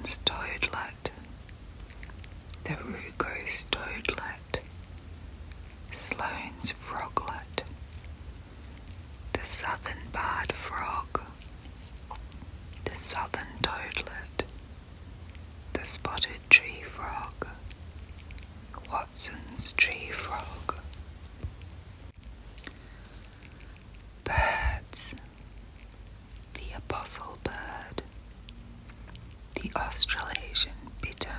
Melbourne's toadlet, the Rugo's toadlet, Sloane's froglet, the southern barred frog, the southern toadlet, the spotted tree frog, Watson's tree frog. Birds: the apostle bird, the Australasian bittern,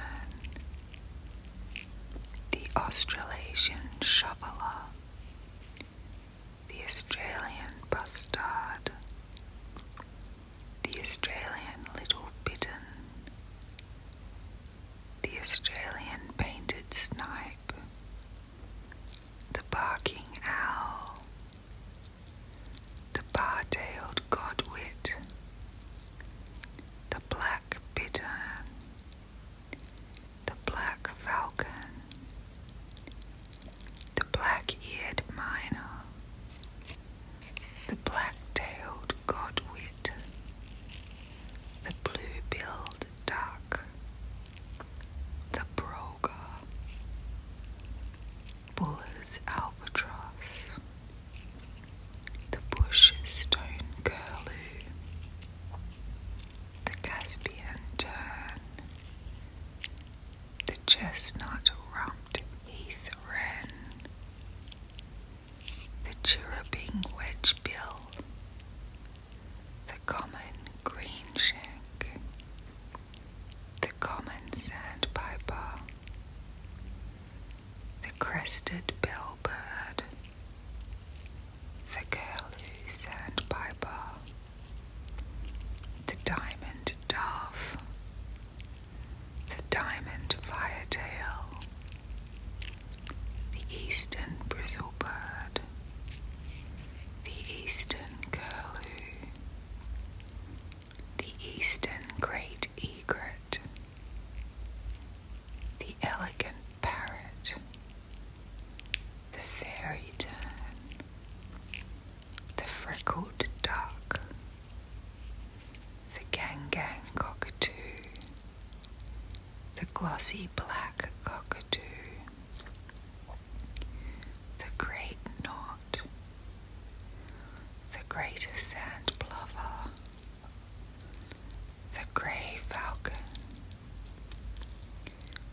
the Australasian shoveler, the Australian bustard, the Australian little bittern, the Australian painted snipe, the barking owl, the bar-tailed godwit, the black bittern, the black falcon, the black-eared myna, the black-tailed godwit, the blue-billed duck, the broga, Buller's albatross, the bush stone curlew, the Caspian tern, the chestnut rumped heath wren, the chirruping wedgebill, the common greenshank, the common sandpiper, the crested bellbird, the curlew sandpiper, the diamond dove, the diamond firetail, the eastern bristlebird, the eastern curlew, the eastern great egret, the elegant parrot, the fairy tern, the freckled duck, the gang cockatoo, the glossy black cockatoo, the great knot, the greater sand plover, the grey falcon,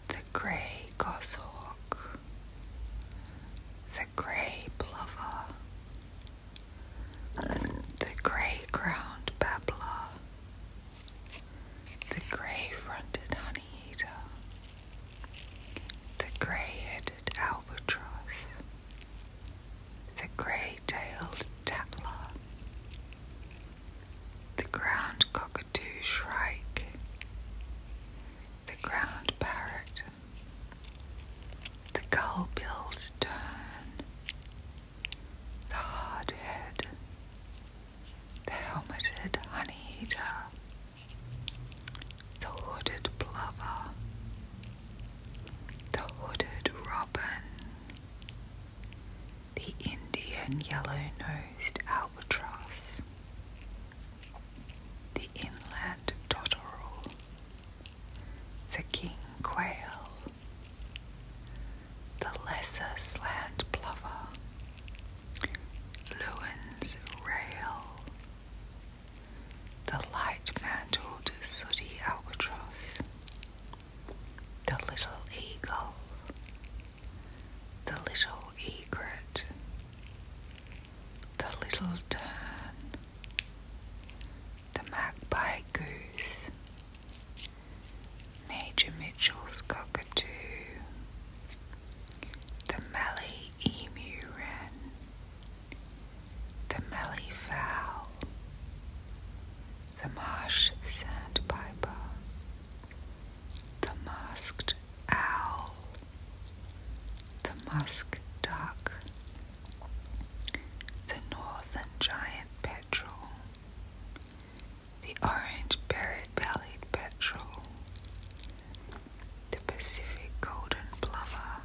the grey goshawk, the grey plover, the grey-crowned babbler, the grey-fronted honeyeater, the grey-headed albatross, the grey-tailed tattler, the ground cockatoo shrike, the ground parrot, the gull-billed tern, the hardhead, the helmeted honeyeater, the hooded plover, the hooded robin, the Indian yellow-nosed albatross, the inland dotterel, the king quail, the lesser slant plover, Lewin's rail, the light-mantled sooty albatross, the little eagle, the little egret, the little tern, the magpie goose, Major Mitchell's cockatoo, the Mallee emu wren, the Mallee fowl, the marsh sandpiper, the masked owl, the musk duck, the northern giant petrel, the orange berry-bellied petrel, the Pacific golden plover,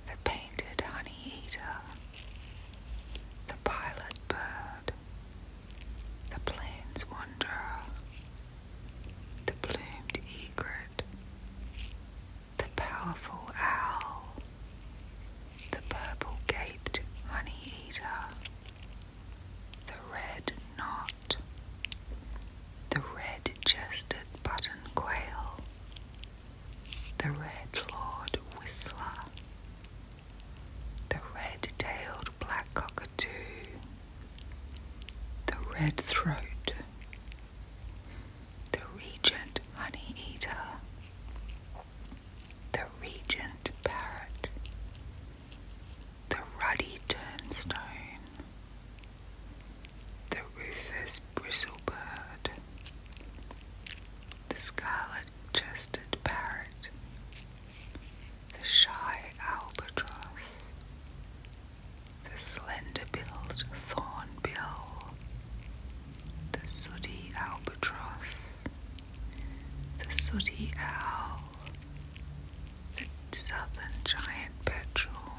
the painted honeyeater, the pilot bird, the plains wanderer, the blue powerful owl, the purple-gaped honey-eater, the red knot, the red-chested button quail, the red-lawed whistler, the red-tailed black cockatoo, the red throat, the regent honey-eater, the regent parrot, the ruddy turnstone, the rufous bristlebird, the scarlet-chested parrot, the shy albatross, the slender-billed thornbill, the sooty albatross, the sooty owl, the southern giant petrel,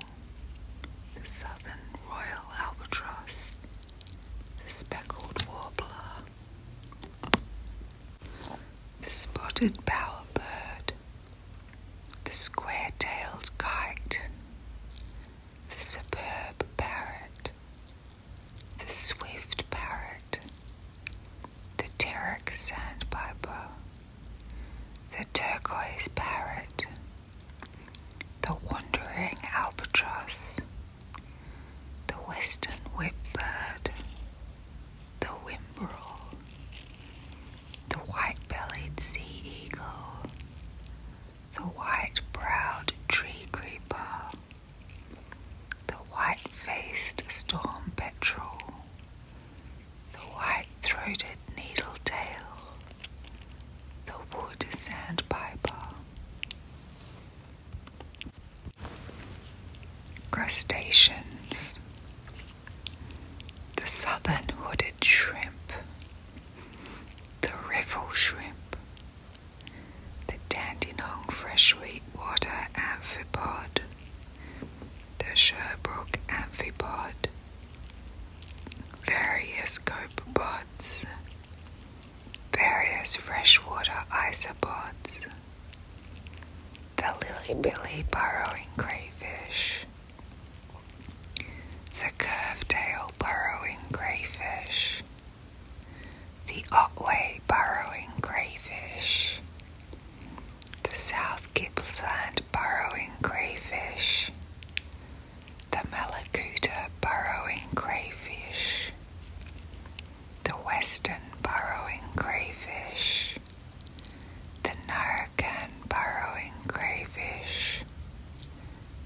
the southern royal albatross, the speckled warbler, the spotted bowerbird, the square-tailed kite, the superb parrot, the swift parrot, the Terek sandpiper, the turquoise parrot, the wandering albatross, the western whipbird, the whimbrel, the white-bellied sea eagle, the white-browed tree creeper, the white-faced storm petrel, the white-throated needletail, the wood sandpiper. Crustaceans. The southern hooded shrimp, the riffle shrimp, the Dandenong freshwater water amphipod, the Sherbrooke amphipod, various copepods, various freshwater isopods, the lily-billy burrowing crayfish, the curve-tail burrowing crayfish, the Otway burrowing crayfish, the South Gippsland burrowing crayfish, the Malakuta burrowing crayfish, the Western burrowing crayfish, the Narragansett burrowing crayfish,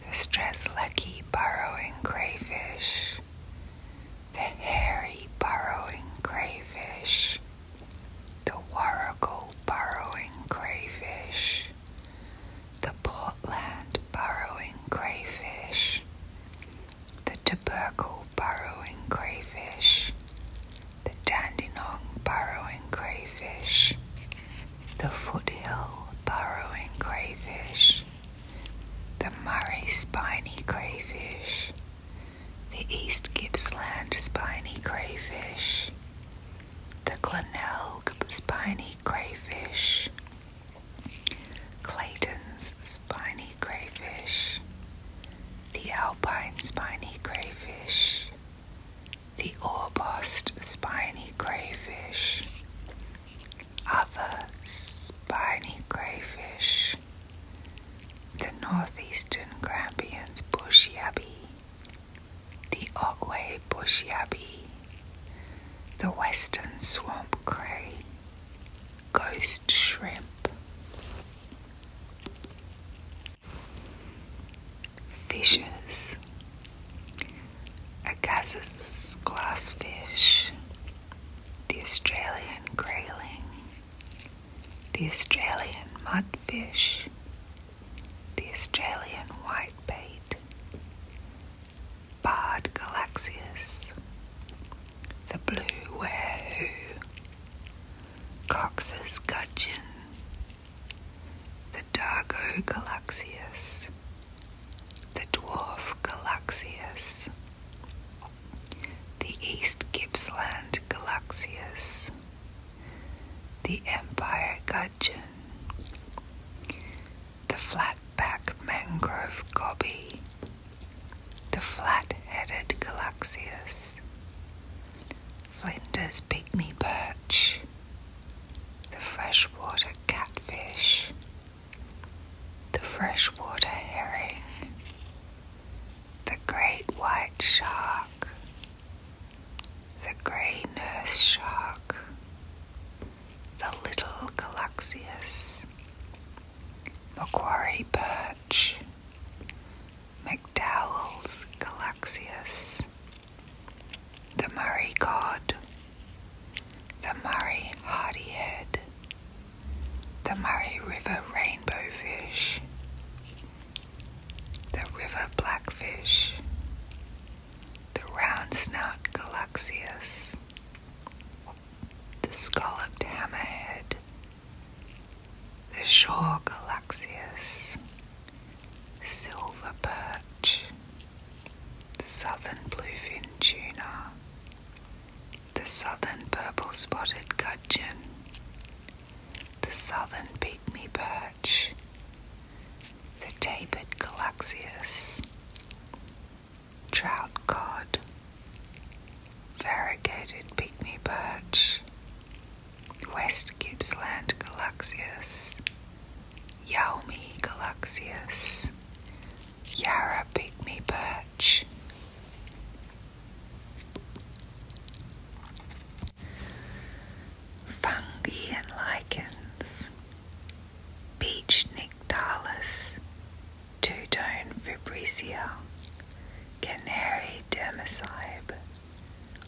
the Strzelecki burrowing crayfish, the hairy burrowing crayfish, the Warrigal burrowing crayfish, the Portland burrowing crayfish, the tubercle burrowing crayfish, the Dandenong burrowing crayfish, the foothill burrowing crayfish, the Murray spiny crayfish, the East Gippsland spiny crayfish, the Glenelg spiny crayfish, Clayton's spiny crayfish, the Alpine spiny crayfish, the Orbost spiny crayfish, other spiny crayfish, the northeastern Grampians bush yabby, the Otway bush yabby, the western swamp cray, ghost shrimp. Fishes. Agassiz glassfish, the Australian grayling, the Australian mudfish, the Australian whitebait, Bard galaxius, the blue werehoo, Cox's gudgeon, the Dargo galaxius, the dwarf galaxius, the East Gippsland galaxius, the Empire gudgeon, the flatback freshwater herring, the great white shark, the grey nurse shark, the little Galaxius, Macquarie perch, McDowell's Galaxius, the Murray cod, the Murray hardyhead, the Murray River rainbow fish, the river blackfish, the round snout Galaxius, the scalloped hammerhead, the shore Galaxius, silver perch, the southern bluefin tuna, the southern purple-spotted gudgeon, the southern pygmy perch, the tapered Galaxius, trout cod, variegated pygmy perch, West Gippsland Galaxius, Yaomi Galaxius, Yarra pygmy perch. Fungi and lichens, beach nyctalis, two-tone vibrissia, canary dermacybe,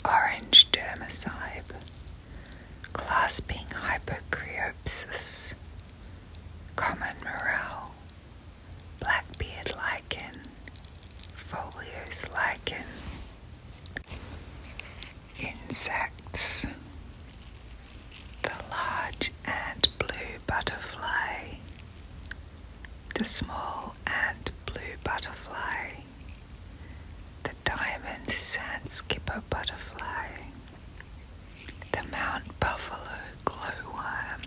orange dermacybe, clasping hypocreopsis, common morel, blackbeard lichen, foliose lichen. Insects, the large ant blue butterfly, the small ant blue butterfly, the diamond sand skipper butterfly, the Mount Buffalo glowworm,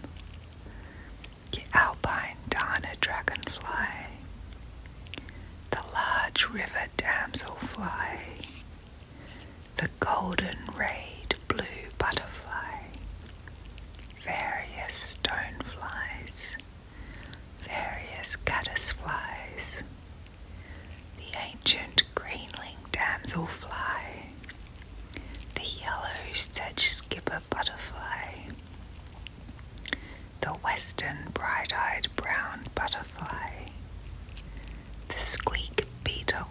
the alpine darner dragonfly, the large river damselfly, the golden rayed blue butterfly, various stoneflies, various caddisflies, the ancient greenling damselfly, the yellow sedge skipper butterfly, the western bright-eyed brown butterfly, the squeak beetle,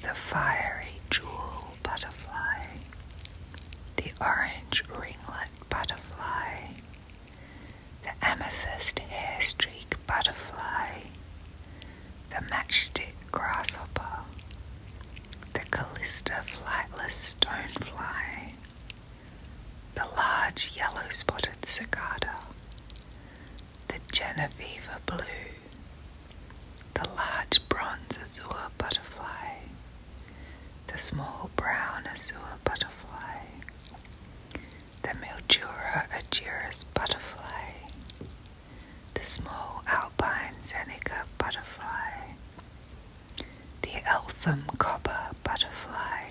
the fiery jewel butterfly, the orange ringlet butterfly, the amethyst hairstreak butterfly, the matchstick grasshopper, the Callista flightless stonefly, the large yellow spotted cicada, the Genevieve blue, the large bronze azure butterfly, the small brown azure butterfly, the Mildura aegis butterfly, the small alpine zenica butterfly, the Eltham copper butterfly,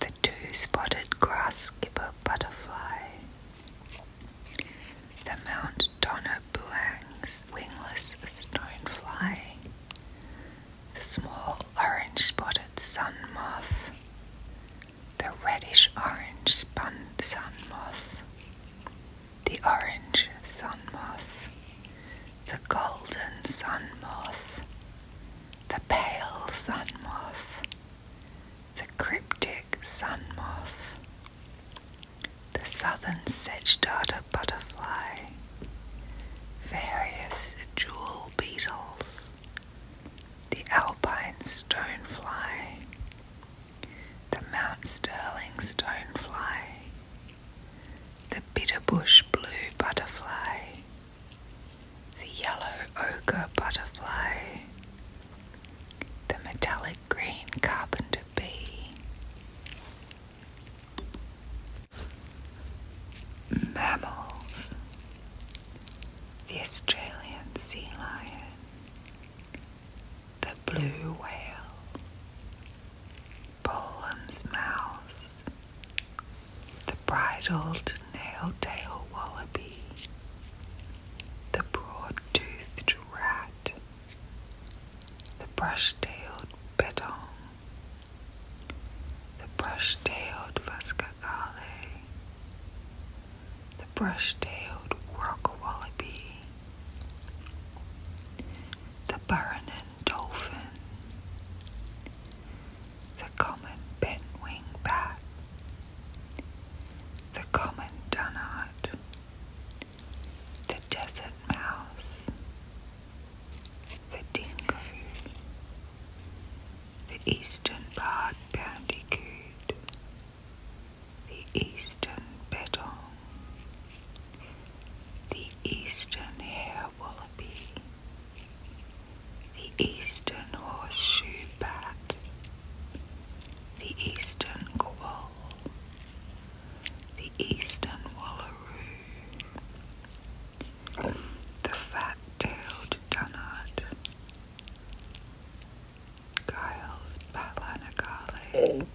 the two-spotted grass skipper butterfly, the Mount Donna Buang's wingless stonefly, the small orange-spotted sun moth, the reddish-orange spun sun moth, the orange sun moth, the golden sun moth, the pale sun moth, the cryptic sun moth, the southern sedge darter butterfly, various jewel beetles, the alpine stonefly, the Mount Sterling stonefly, the bitterbush blue butterfly, the yellow ochre butterfly, the metallic green carpenter bee, mammals, the Australian sea lion, the blue whale, Bolam's mouse, the bridled nail-tail wallaby, the broad-toothed rat, brush-tailed bettong, the brush-tailed fuscagale, the brush-tailed rock wallaby, the Birrarung dolphin, the common bent-wing bat, the common dunnart, the desert mouse, the dingo, the eastern barred bandicoot, the eastern bettong, the eastern hare wallaby, the eastern horseshoe bat, the eastern quoll, the eastern wallaroo, the fat-tailed dunnart, Giles balanagale,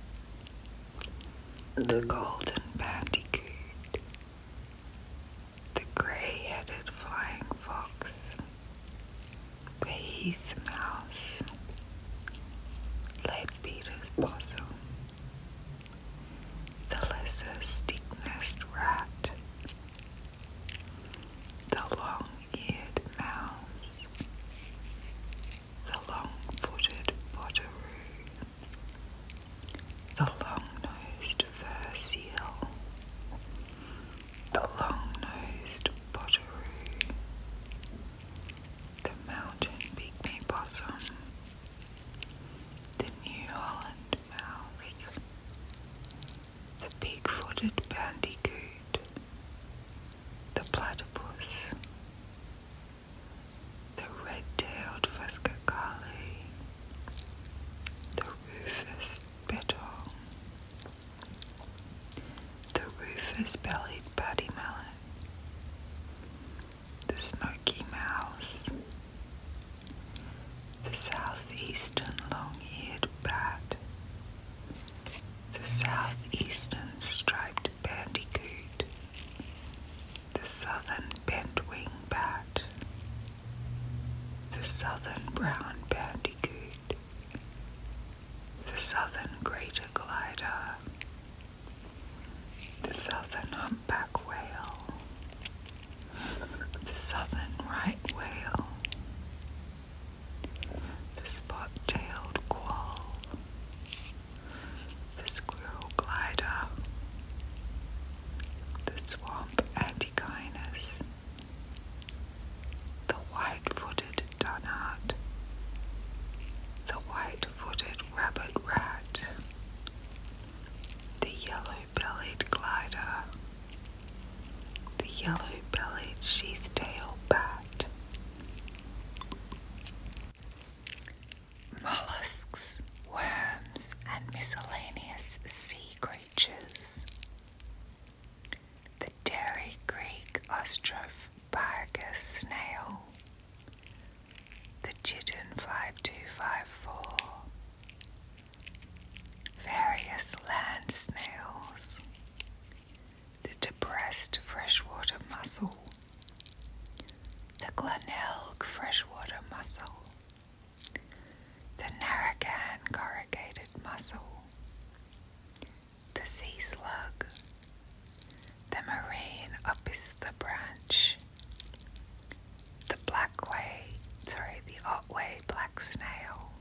the golden bandicoot, the grey-headed flying fox, the heath mouse, leadbeater's possum, the lesser stick-nest rat, the long-eared mouse, the long-footed potteroo, the long-nosed fur seal, the long-nosed potteroo, the mountain pygmy possum, the New Holland mouse, the pig-footed bandicoot, the platypus, the red-tailed fuscagale, the rufous bettong, the rufous-bellied paddymmelon, the smoky mouse, the southeastern long-eared bat, the southeastern striped bandicoot, the southern bent-wing bat, the southern brown bandicoot, the southern greater glider, the southern humpback whale, the southern right whale, the spot-tailed quoll, the squirrel glider, the swamp antechinus, the white-footed dunnart, the white-footed rabbit rat, the yellow-bellied glider, the yellow-bellied sheath-tail bat. Mollusks, worms, and miscellaneous sea creatures. The Dairy Creek ostrophargus snail, the chitin 5254, various land snails, the depressed freshwater mussel, the Glenelg freshwater mussel, the Narragain corrugated mussel, the sea slug, the marine Opisthabranch, the Otway black snail,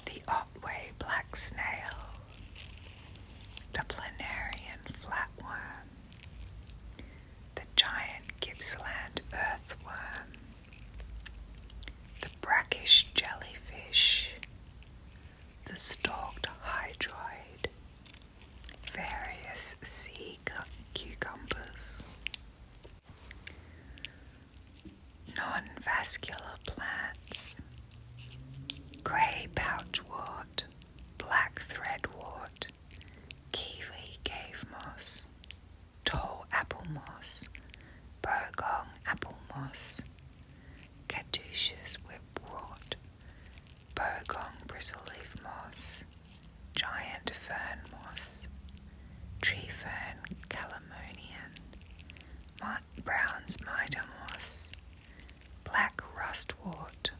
the Otway black snail, the planarian flatworm, the giant Gippsland earthworm, the brackish jellyfish, the stalked hydroid, various sea cucumbers, non-vascular plants, grey pouchwort, black threadwort, kiwi cave moss, tall apple moss, Burgong apple moss, caduceus whipwort, Burgong bristleaf moss, giant fern moss, tree fern Brown's mitre moss, black rustwort,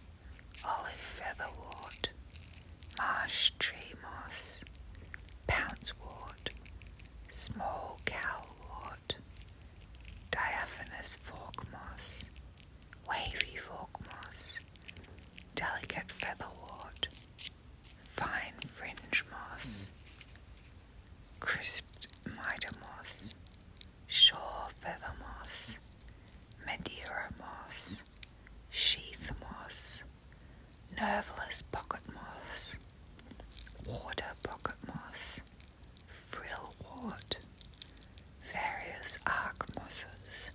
olive featherwort, marsh tree moss, pouncewort, small cowlwort, diaphanous fork moss, wavy fork moss, delicate featherwort, fine fringe moss, crisped mitre moss, shore feather moss, Madeira moss, sheath moss, nerveless pocket moss, water pocket moss, frillwort, various arc mosses,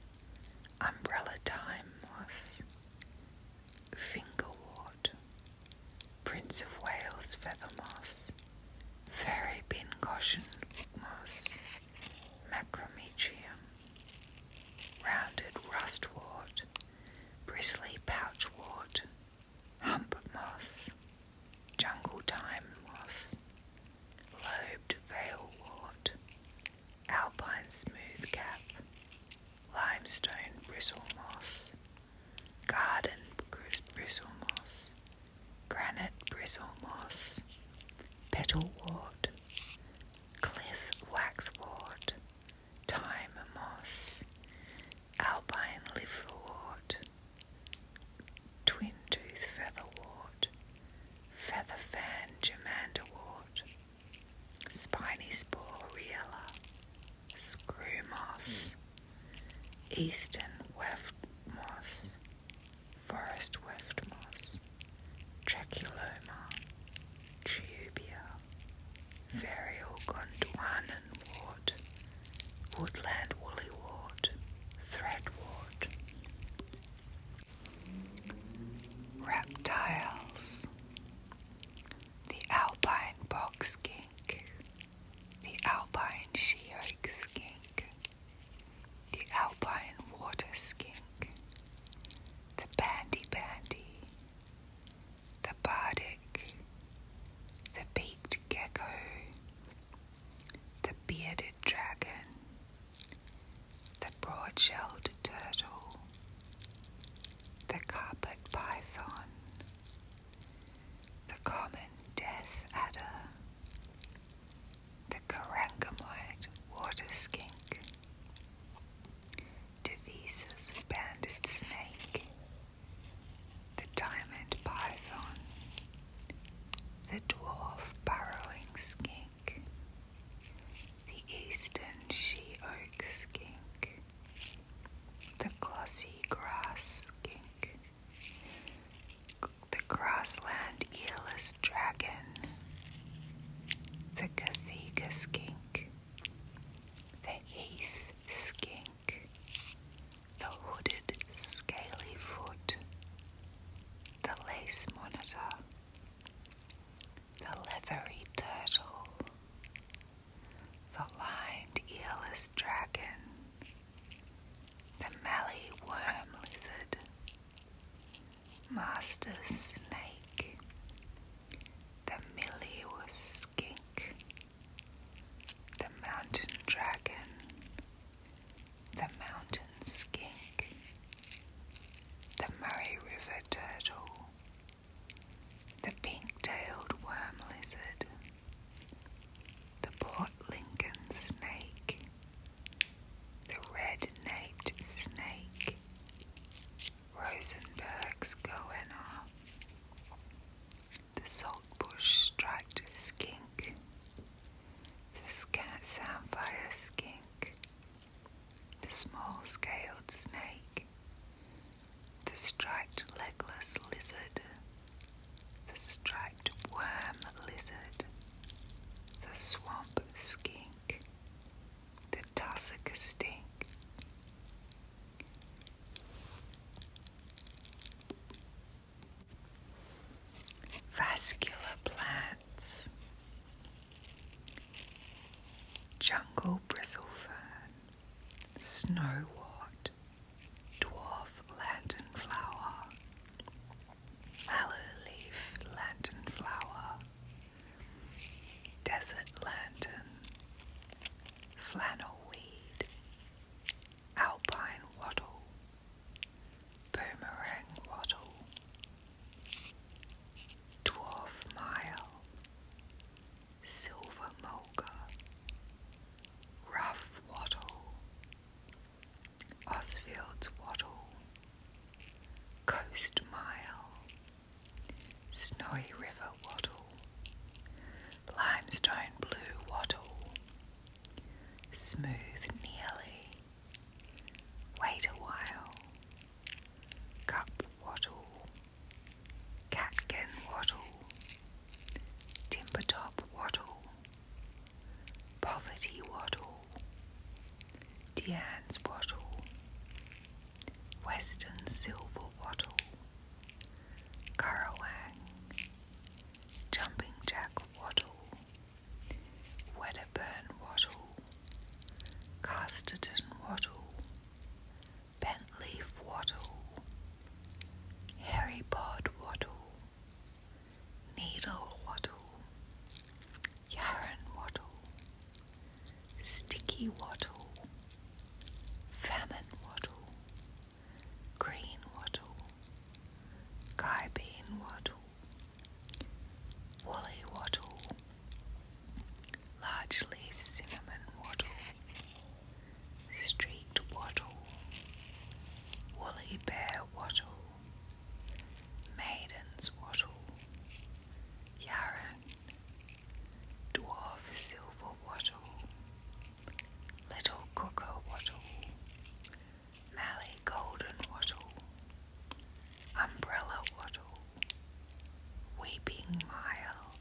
umbrella thyme moss, fingerwort, Prince of Wales feather moss, fairy pincushion moss, macrometrium, rounded rustwort, bristly pouchwort, hump moss, jungle thyme moss, lobed veilwort, alpine smoothcap, limestone bristle moss, garden bristle moss, granite bristle moss, petalwort, cliff waxwort, thyme moss, alpine liverwort, twin-tooth featherwort, feather fan germanderwort, spiny sporella, screw moss, eastern weft moss, forest weft moss, traculoma, tubia, varial Gondwananwort, woodland woolly-wort, threadwort. Reptiles: the alpine bog skink, the alpine she-oak skink, the alpine water skink, the bandy-bandy, the bardic, the beaked gecko, the bearded dragon, the broad-shelled turtle, the carpet python, the common death adder, the carangamoid water skink, Devisa's banded snake, the diamond python, the dwarf burrowing skink, the eastern she-oak skink, the glossy grass skink, the grassland earless dragon, the Gathiga skink, the heath skink, the hooded scaly foot, the lace monitor, the leathery turtle, the lined earless dragon, the Mallee worm lizard, master snake, the Millewa skink, the mountain dragon, the mountain skink, the Murray River turtle, the pink-tailed worm lizard, the Port Lincoln snake, the red-naped snake, Rosenberg's goanna, the saltbush striped skink, the samphire skink, the small-scaled snake, the striped legless lizard, the striped worm lizard, the swamp skink, the tussock stink, vascular plants, jungle bristlefern, snowwort, dwarf lanternflower, mallow leaf lanternflower, desert lantern, flannelweed, alpine wattle, smooth nearly. Wait a while. Cup wattle. Catkin wattle. Timbertop wattle. Poverty wattle. Diane's wattle. Western silver wattle. Currawang. Jumping jack wattle. Wedderburn wattle. Casterton wattle. Bentleaf wattle. Hairy pod wattle. Needle wattle. Yarran wattle. Sticky wattle. Famine wattle. Green wattle. Guy bean wattle. Woolly wattle. Large leaf cinnamon wattle. Streaked wattle. Woolly bear wattle. Maiden's wattle. Yarran. Dwarf silver wattle. Little cooker wattle. Mallee golden wattle. Umbrella wattle. Weeping mile.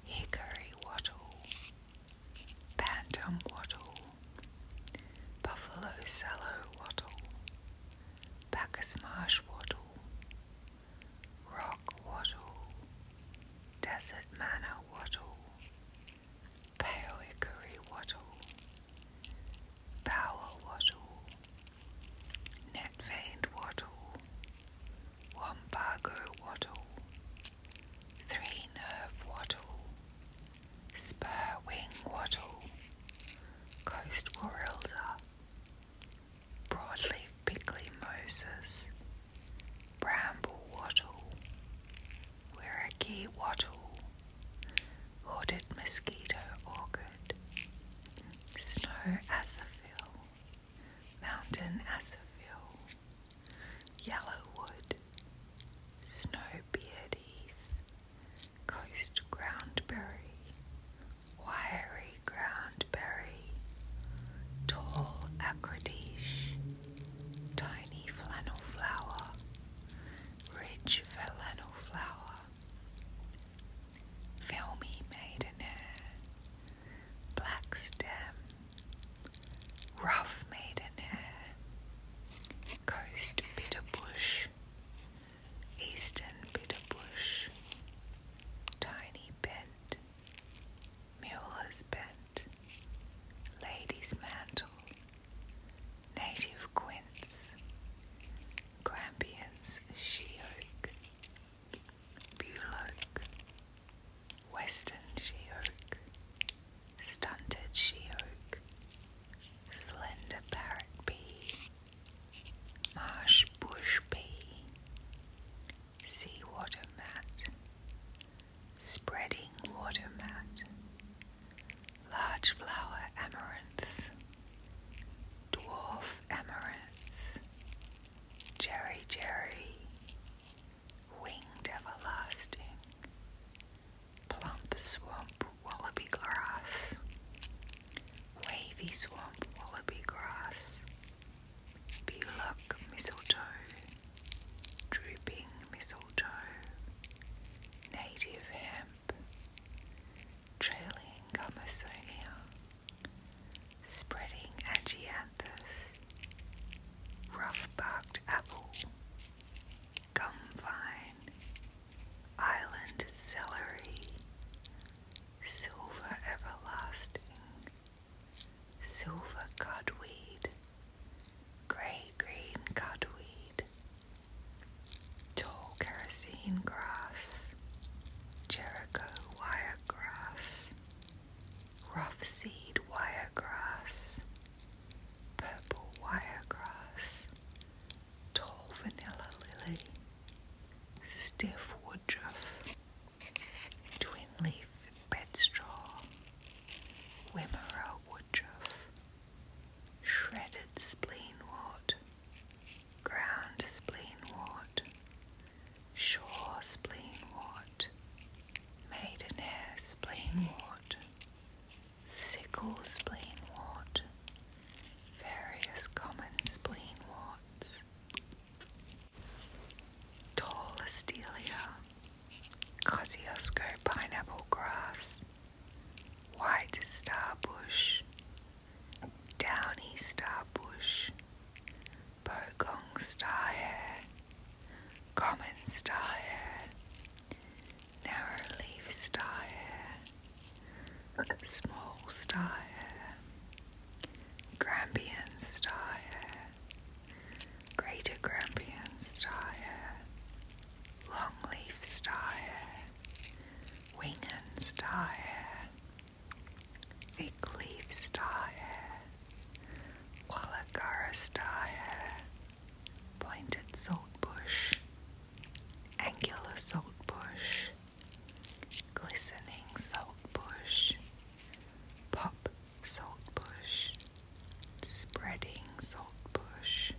Hickory wattle. Bantam wattle. Buffalo sallow wattle. Bacchus marsh wattle. Rock wattle. Desert manna wattle. Pale hickory wattle. Bowel wattle. Net-veined wattle. Wambago wattle. Three-nerve wattle. Spur-wing wattle. Coast Warrilda. Broadleaf pickly moses. Bramble wattle. Wirrikee wattle. Hooded mosquito orchid. Snow asaphil. Mountain asaphil. Yellowwood. Snowbeard heath. Coast groundberry. Wiry groundberry. Tall acrodiche. Tiny flannel flower. Ridge flannel flower. Filmy maidenhair. Black stem. Rough maidenhair. Coast bitterbush. Eastern bitterbush. Tiny bent. Mueller's bent. Lady's mantle. Native quince. Grampians she-oak. Buloke. Western she-oak. Stunted she-oak. Slender parrot pea. Marsh bush pea. Seawater mat. Spreading water mat. Large flower amaranth. Dwarf amaranth. Jerry jerry. Winged everlasting. Plump swamp wallaby grass. Wavy swamp wallaby grass. Bullock mistletoe. Drooping mistletoe. Native hemp. Trailing gummersonia. Spreading agianthus. Rough-barked apple. Gum vine. Island celery. Silver everlasting. Silver cudweed. Grey-green cudweed. Tall kerosene grass. Jericho wiregrass. Rough seed wiregrass. Purple wiregrass. Tall vanilla lily. Stiff woodruff. Twin leaf bedstraw. Wimmera woodruff. Shredded spleenwort. Ground spleenwort. Shore spleenwort. Maidenhair spleenwort. Sickle spleenwort. starbush, downy starbush, bogong starhare, common starhare, narrow-leaf starhare, small starhare, Grampian starhare, greater Grampian starhare, longleaf starhare, wingen starhare, thick-leaf starhare, Wallagara starhare, pointed saltbush, angular saltbush, glistening saltbush, pop saltbush, spreading saltbush,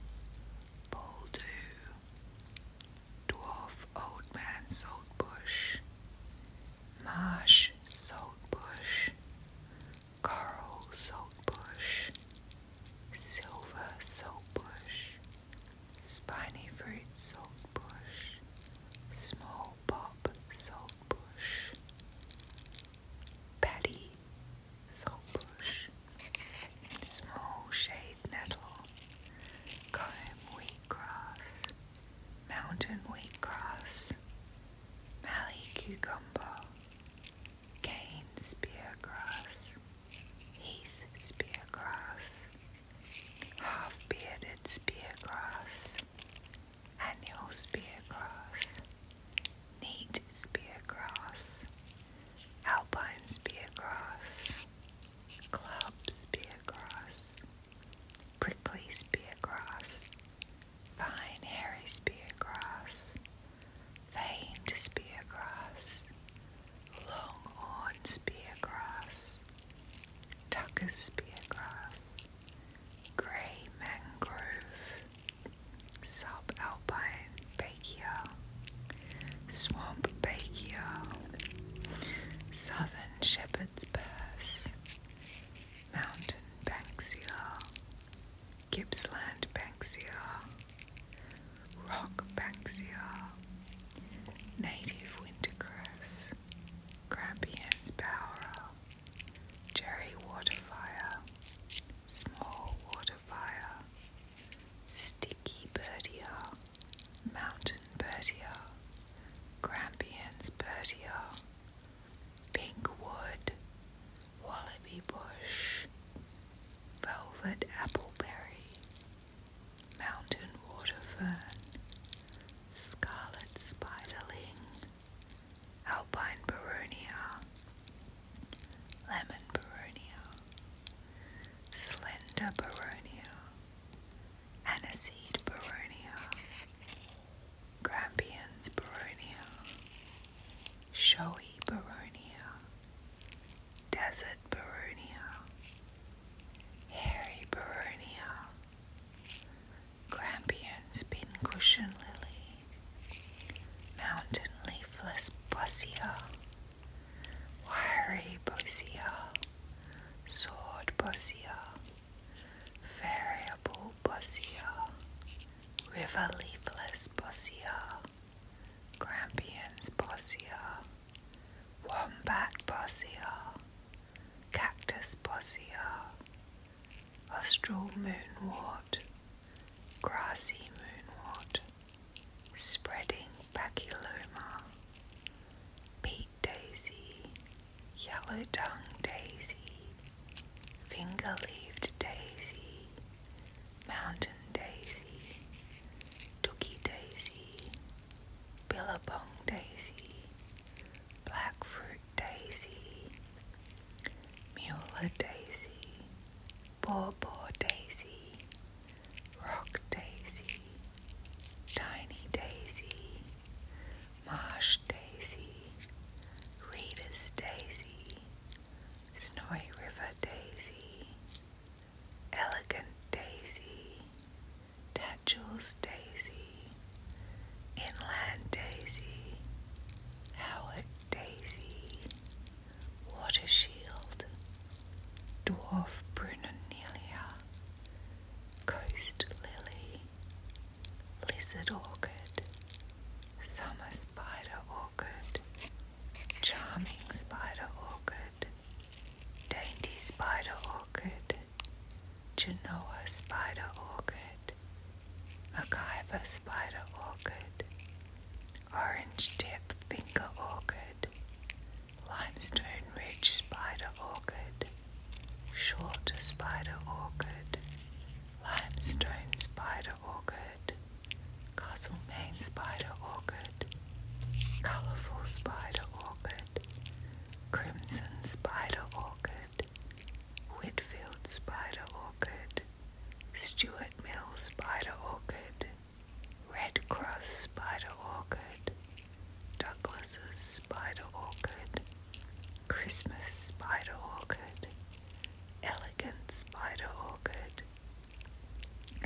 boldu, dwarf old man saltbush, marsh saltbush, coral saltbush, silver saltbush, spiny fruit saltbush, small pop saltbush, paddy saltbush, small shade nettle, comb wheatgrass, mountain wheatgrass, mallee cucumber, cane speargrass, heath speargrass, half-bearded speargrass, annual speargrass, neat speargrass, alpine speargrass, club speargrass, prickly speargrass, fine hairy speargrass, veined speargrass, longhorn speargrass, Tucker's speargrass, grey mangrove, subalpine bakea, swamp bakea, southern shepherd's purse, mountain banksia, Gippsland banksia, rock banksia, native wintercress, Grampian's bower, Jerry waterfire, small waterfire, sticky birdia, mountain birdia, Grampian's birdia, pink wood, wallaby bush, velvet appleberry, mountain water fern, scarlet spiderling, alpine Birrarung, lemon Birrarung, slender Birrarung, aniseed Birrarung, Grampian's Birrarung, showy Birrarung, desert Birrarung, hairy Birrarung, Grampian's pincushion lily, mountain leafless bosia, wiry bosia, sword bosia, variable bosia, river leafless bosia, Grampian's bosia, wombat bosia, cactus bosia, austral moonwort, grassy moonwort, spreading Bacilloma, peat daisy, yellow tongue daisy, finger-leaved daisy, mountain daisy, dookie daisy, billabong daisy, blackfruit daisy, Mueller daisy, bawbaw daisy, rock daisy, tiny daisy, marsh daisy, reader's daisy, snowy river daisy, elegant daisy, Tatchell's daisy, inland daisy, Howard daisy, water shield, dwarf Brunonnelia, coast lily, lizard orchid, summer spider orchid, charming spider orchid, dainty Genoa spider orchid, MacIver spider orchid, orange tip finger orchid, limestone ridge spider orchid, shorter spider orchid, limestone spider orchid, Castlemaine spider orchid, colourful spider orchid, crimson spider orchid, Whitfield spider orchid, Stuart Mill spider orchid, Red Cross spider orchid, Douglas's spider orchid, Christmas spider orchid, elegant spider orchid,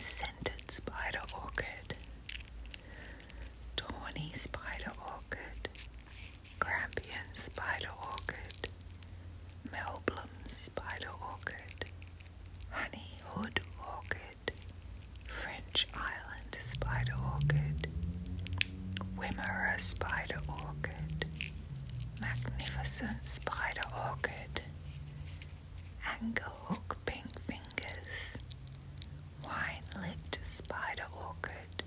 scented spider orchid, tawny spider orchid, Grampian spider orchid, Melbourne spider orchid, honey hood orchid, French island spider orchid, Wimmera spider orchid, magnificent spider orchid, Angerhook pink fingers, wine-lipped spider orchid,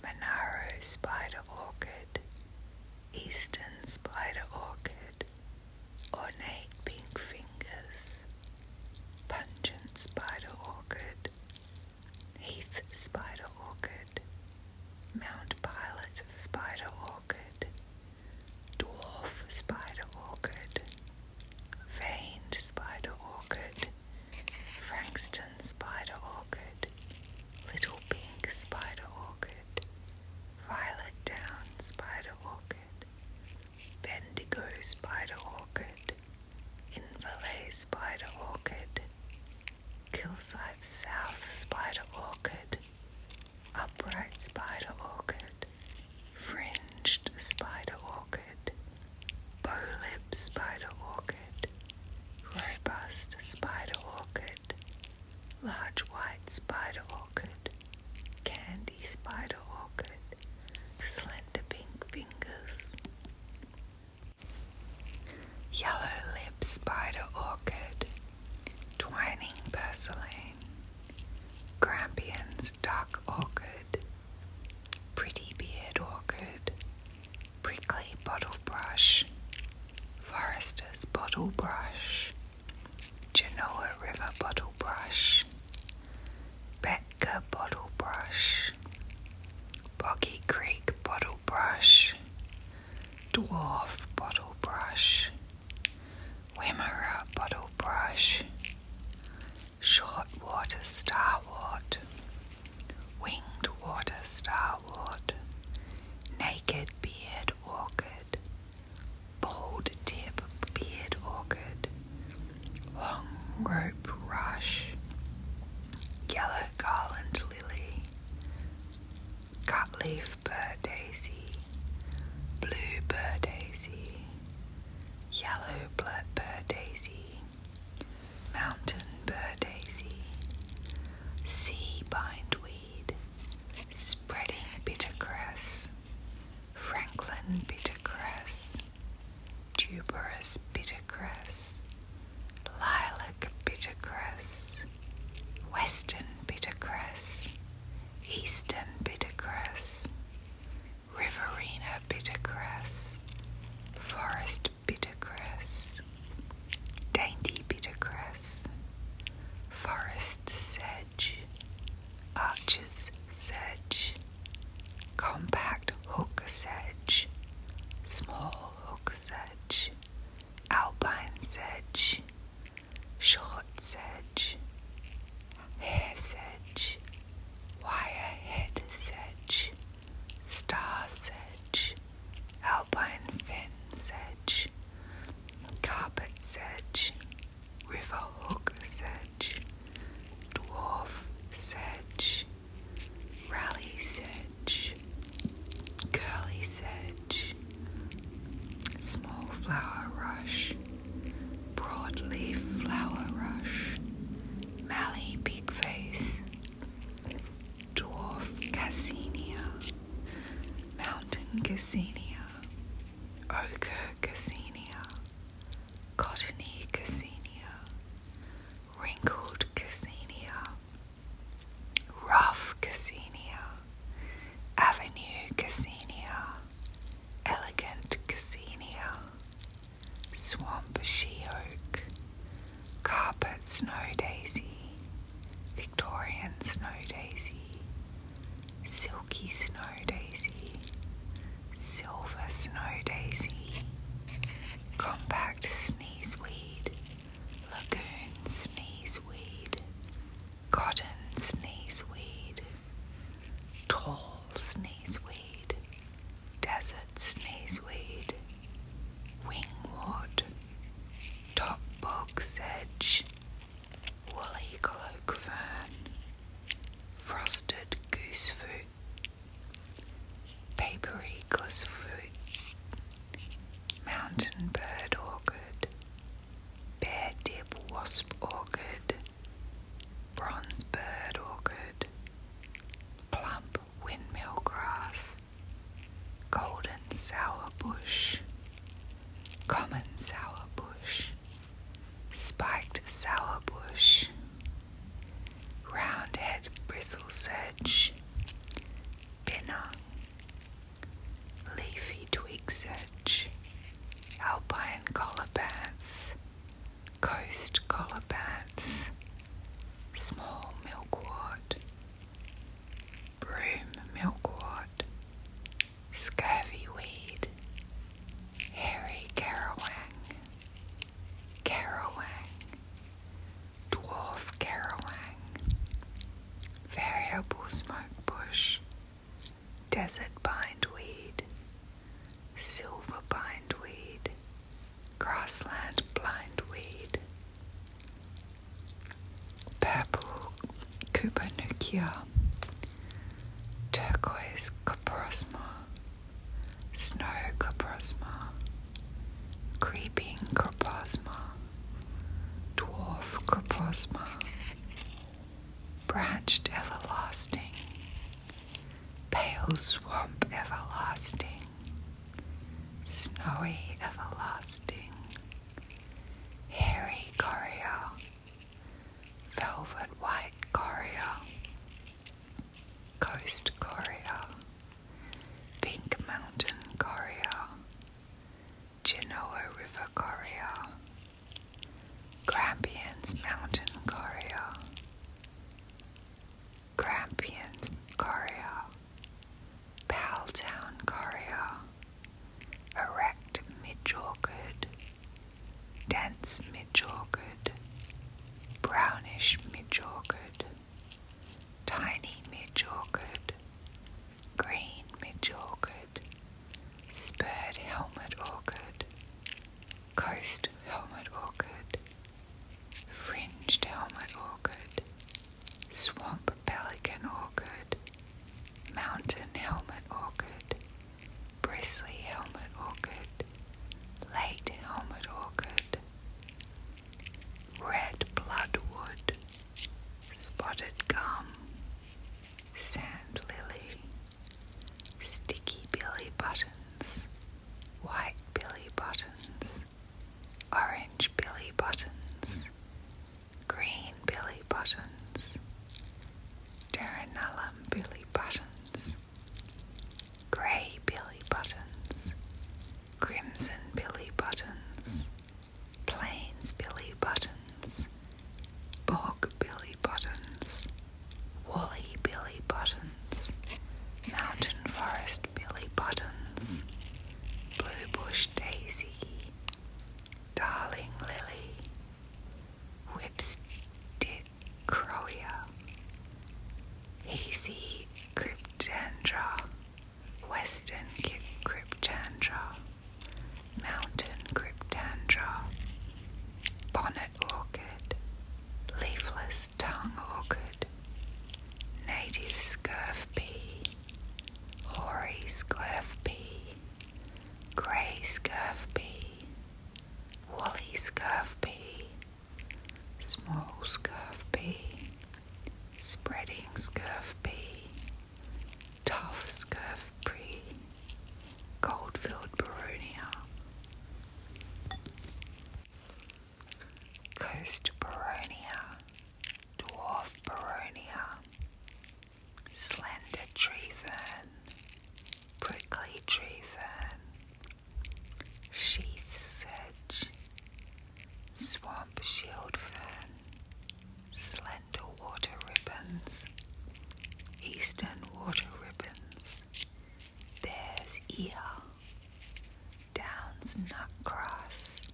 Monaro spider orchid, eastern spider orchid, ornate pink fingers, pungent spider orchid, heath spider orchid, Mount Pilot spider orchid, dwarf spider orchid, veined spider orchid, Frankston spider orchid, little pink spider orchid, violet down spider orchid, Bendigo spider orchid, Inverleigh spider orchid, Kilsyth South spider orchid, upright spider orchid, fringed spider orchid, bowlip spider orchid, robust spider orchid, large white spider orchid, candy spider orchid, slender pink fingers, yellow lip spider orchid, twining purslane, Grampian's duck orchid, pretty beard orchid, prickly bottle brush, Forester's bottle brush, Genoa River bottle brush, Betka bottle brush, Boggy Creek bottle brush, dwarf bottle brush, Wimmera bottle brush, short water starwort, winged water starwort, naked beard orchid, bold tip beard orchid, long rope rush, yellow garland lily, cutleaf burr daisy, blue burr daisy, yellow burr daisy, mountain burr daisy, sea bindweed, spreading bittercress, Franklin bittercress, tuberous bittercress, lilac bittercress, western bittercress, eastern bittercress, riverina bittercress, forest bittercress, dainty bittercress, forest sedge, archer's sedge, compact hook sedge, small hook sedge, alpine sedge, short sedge, hair sedge, wire head sedge, star sedge, alpine fen sedge, carpet sedge, river hook sedge, dwarf sedge, rally sedge, curly sedge, small flower rush, broadleaf flower rush, White snow daisy, Victorian snow daisy, silky snow daisy, silver snow daisy, compact sneezeweed, lagoon sneezeweed, cotton sneezeweed, tall sneezeweed, desert sneezeweed, wingwort, top bog sedge, woolly cloak fern, frosted goosefoot, papery goosefoot, mountain bird orchid, bear dip wasp orchid, bronze bird orchid, plump windmill grass, golden sourbush, common sourbush, spiked sourbush, roundhead bristle sedge, Bunurong, leafy twig sedge, alpine colobanth, coast colobanth, small milkwort, broom milkwort, scurvy weed, hairy carawang, dwarf carawang, variable smoke bush, desert bindweed, silver bindweed, grassland blindweed, purple cupanukia, turquoise coprosma, snow coprosma, creeping croposma, dwarf croposma, branched everlasting, pale swamp everlasting, snowy everlasting, hairy coria, velvet white coria, coast coria, pink mountain coria, Genoa river coria, Grampians mountain coria, Grampians coria, Powelltown coria, erect midge orchid, dense midge orchid, brownish midge orchid, tiny midge orchid, green midge orchid, spurred helmet orchid, coast helmet orchid, fringed helmet orchid, swamp pelican orchid, mountain helmet orchid, bristly helmet orchid, late helmet orchid, red bloodwood, spotted gum, sand lily, sticky billy buttons, white billy buttons, orange billy buttons, green billy buttons, Terranellum billy buttons, grey billy buttons, crimson billy buttons, plains billy buttons, bog billy buttons, woolly billy buttons, mountain forest billy buttons, blue bush daisy, darling lily, whipstick crowia, heathy cryptandra, western cryptandra, mountain cryptandra, bonnet orchid, leafless tongue orchid, native scurf pea, hoary scurf pea, grey scurf pea, woolly scurf pea, small scurf pea, spreading scurf pea, tough scurf pea, goldfield Birrarung, coast Birrarung, dwarf Birrarung, slender tree fern, prickly tree fern, sheath sedge, swamp shield fern, eastern water ribbons, bear's ear, Downs nutgrass,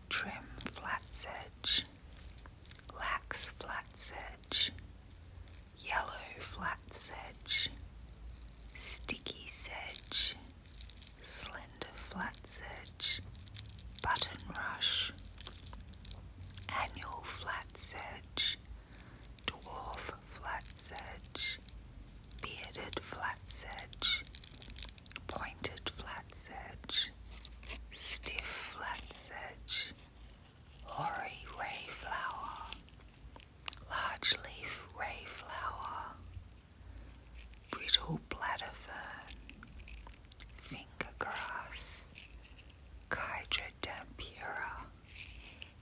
trim flat sedge, lax flat sedge, yellow flat sedge, sticky sedge, slender flat sedge, button rush, annual flat sedge, dwarf flat sedge, bearded flat sedge, pointed flat sedge, stiff flat sedge, hoary ray flower, large leaf ray flower, brittle bladder fern, finger grass, Kydra dampura,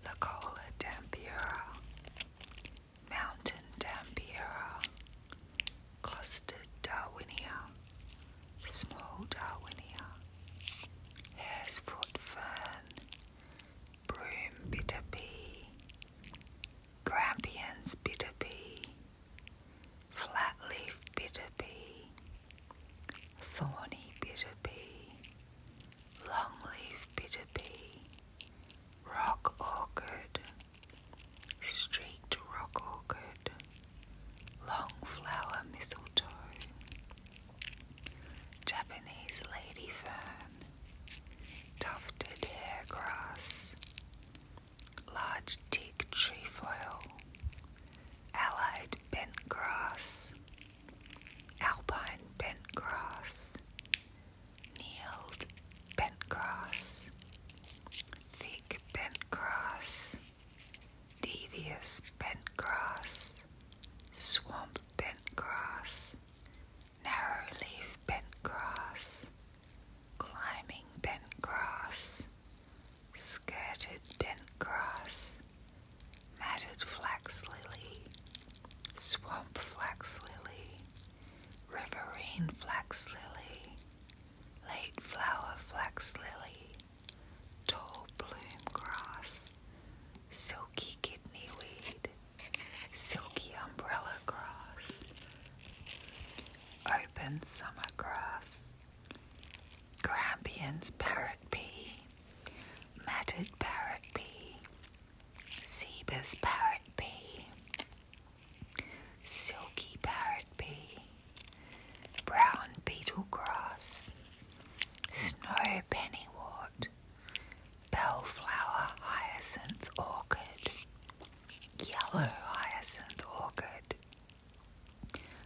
Lacola dampura, mountain dampura, clustered Darwinia, small Darwinia, hare's foot fern, broom bitter pea, Grampians bitter pea, flatleaf bitter pea, thorny bitter pea, longleaf bitter pea, rock orchid, streaked rock orchid, long flower mistletoe, Japanese lady fern, tufted hairgrass, large teak trefoil, allied bent grass, alpine bent grass, kneeled bent grass, thick bent grass, devious bent grass, swamp bent grass, narrow leaf bent grass, climbing bent grass, skirted bent grass, matted flax lily, swamp flax lily, riverine flax lily, late flower flax lily, tall bloom grass, silky kidney weed, silky umbrella grass, open summer grass, Grampians parrot pea, matted parrot pea, Seba's parrot pea, silky parrot pea, brown beetle grass, snow pennywort, bellflower hyacinth orchid, yellow hyacinth orchid,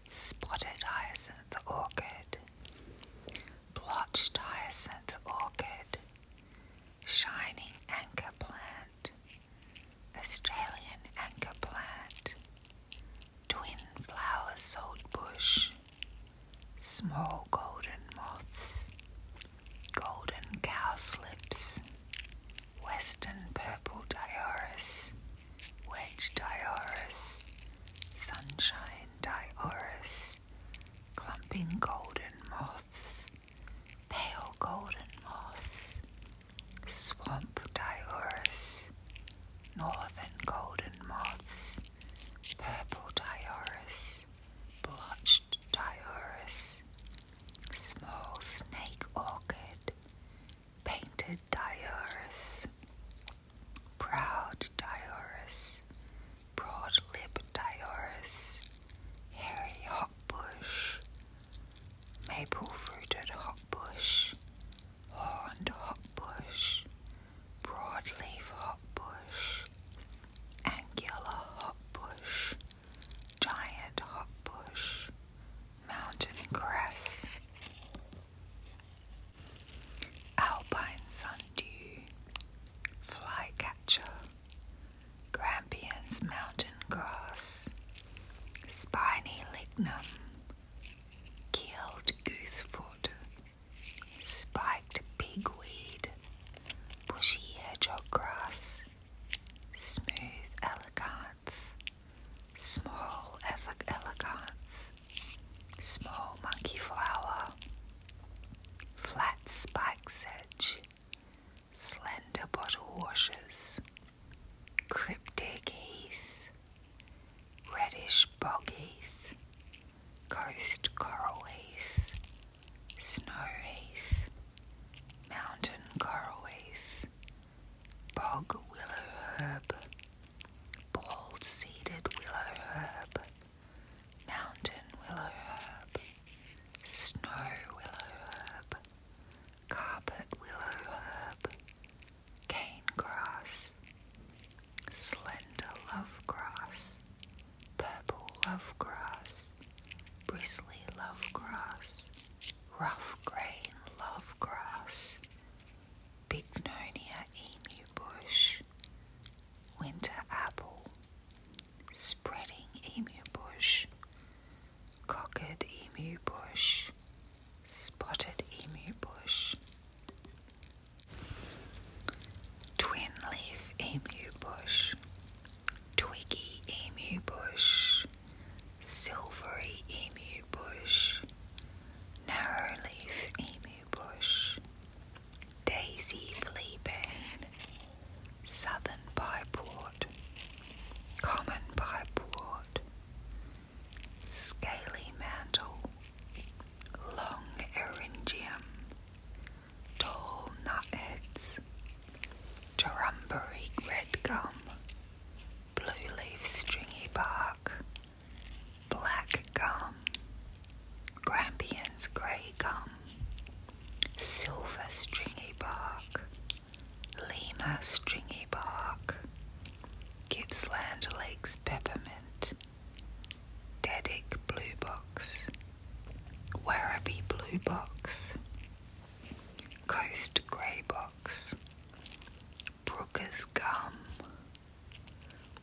spotted hyacinth orchid, blotched hyacinth orchid, shining anchor plant, Australian anchor plant, twin flower saltbush, small golden moths, golden cowslips, western purple dioris, wedge dioris, sunshine dioris, clumping golden moths, pale golden moths, swamp dioris, northern golden moths, purple dioris, blotched dioris, small snake orchid, painted dioris, proud dioris, broad-lip dioris, hairy hotbush, maple-fruited hotbush, horned hotbush, broadleaf hotbush, angular hotbush, giant hotbush, mountain grass, alpine sundew, flycatcher, Grampians mountain grass, spiny lignum, keeled goosefoot, spiked pigweed, bushy hedgehog grass, smooth elecanth, small elecanth, small monkey flower, flat spike sedge, slender bottle washers, cryptic heath, reddish bog heath, Queensland Lakes peppermint, Dedic blue box, Werribee blue box, Coast grey box, Brooker's gum,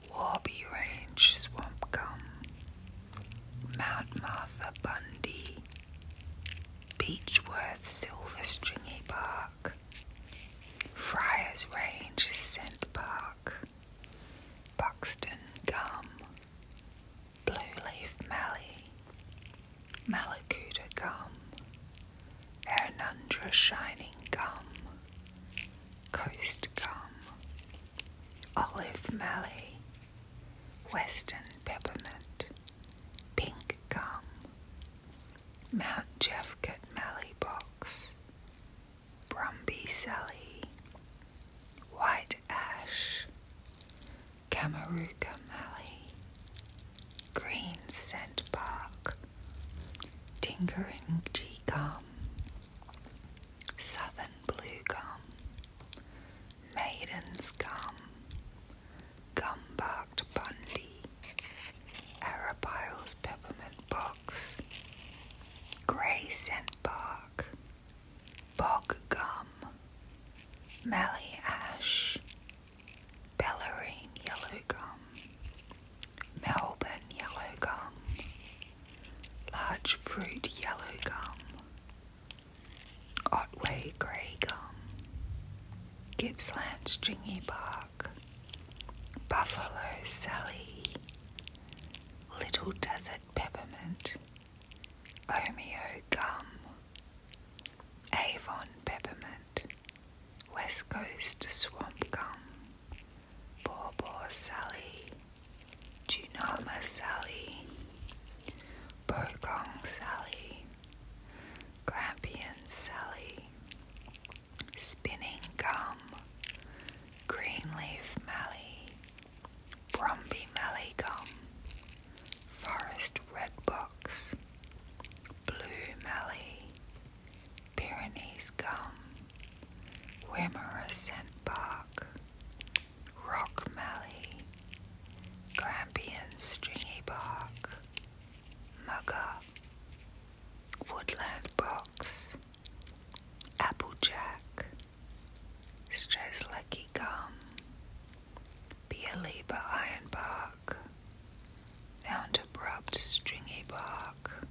Warby Range swamp gum, Mount Martha Bundy, Beechworth silver stringy bark, Friars Range scent bark, Buxton gum, Blue leaf mallee, Malakuta gum, Ernundra shining gum, Coast gum, Olive mallee, Western peppermint, Pink gum, Mount Jeffcott mallee box, Brumby Sally, White ash, Kamaruka mallee, Green scent bark, Taungurung gum, Southern blue gum, Maiden's gum, Gum-barked Bundy, Arapiles peppermint box, Grey scent bark, Bog gum, Mallee ash, Bellarine yellow gum, Melbourne yellow gum, Large fruit yellow gum, Otway grey gum, Gippsland stringy bark, Buffalo Sally, Little Desert peppermint, Omeo gum, Avon peppermint, West Coast swamp gum, Bawbaw Sally, Junama Sally, Bogong Sally, Grampian Sally, Spinning gum, Greenleaf mallee, Brumby mallee gum, Forest red box, Blue mallee, Pyrenees gum, Wimmera scent bark, Rock mallee, Grampian stringy bark, Mugger, Woodland box, Applejack, Strzelecki gum, Beerleba ironbark, Mount Abrupt stringy bark,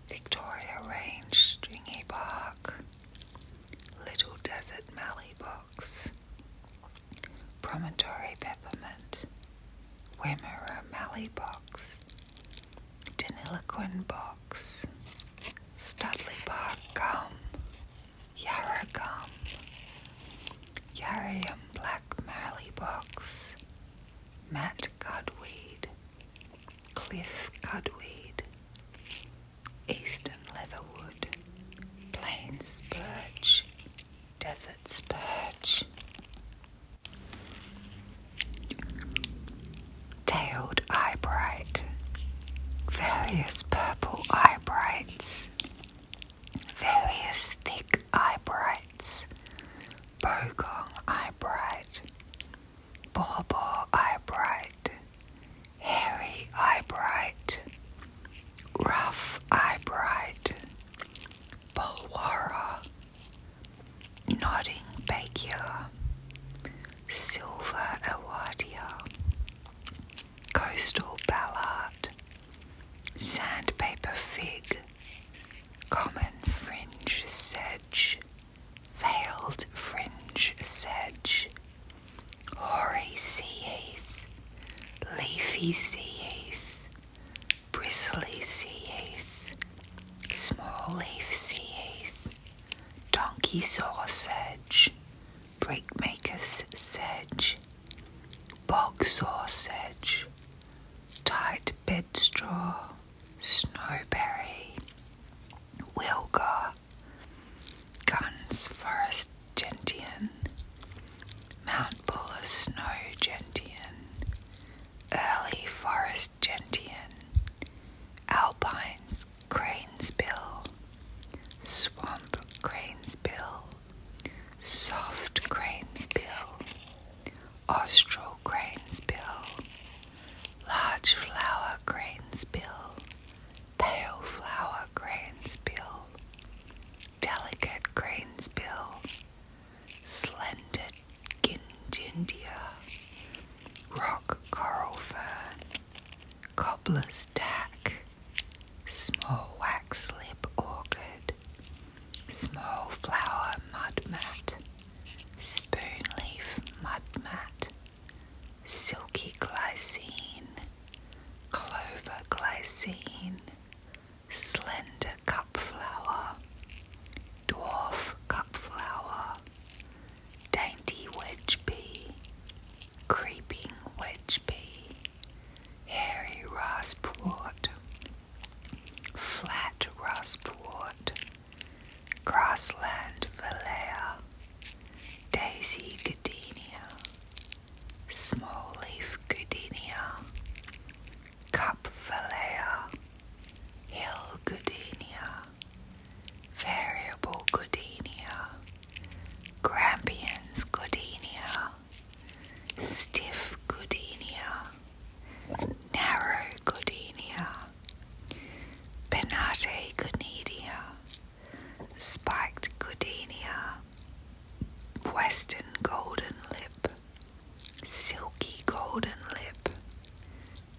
Victoria Range stringy bark, Little Desert mallee box, Promontory peppermint, Wimmera mallee box, Deniliquin box, Studley bark gum, Yarra gum, Yarriam black mallee box, Matt cudweed, Cliff cudweed, Eastern leatherwood, Plains spurge, Desert spurge, Tailed eyebright, various purple eyebrights, various thick eyebrights, Bogong eyebright, Bawbaw eyebright, Hairy eyebright, Rough eyebright, Bulwarra, Nodding bakea, Silver awatia, Coastal ballard, Sandpaper fig, Common fringe sedge, Veiled fringe sedge, Hoary sea heath, Leafy sea heath, Bristly sea heath, Small leaf sea heath, Donkey saw sedge, Brickmaker's sedge, Bog saw sedge, Tight bedstraw, Snowberry, Wilga, Guns forest gentian, Mount Buller snow gentian, Early forest gentian, Alpines cranesbill, Swamp cranesbill, Soft cranesbill, Austral cranesbill, cobbler's tack, small wax lip orchid, small flower mud mat, spoon leaf mud mat, silky glycine, clover glycine, slender cup flower, dwarf cup flower, dainty wedge bee, creeping wedge bee, hairy raspwort, flat raspwort, grassland valea, daisy goodenia, small leaf goodenia, cup valea, hill goodenia, variable goodenia, Grampians goodenia, stiff goodenia, narrow goodenia, penate goodenia, spiked goodenia, western golden lip, silky golden lip,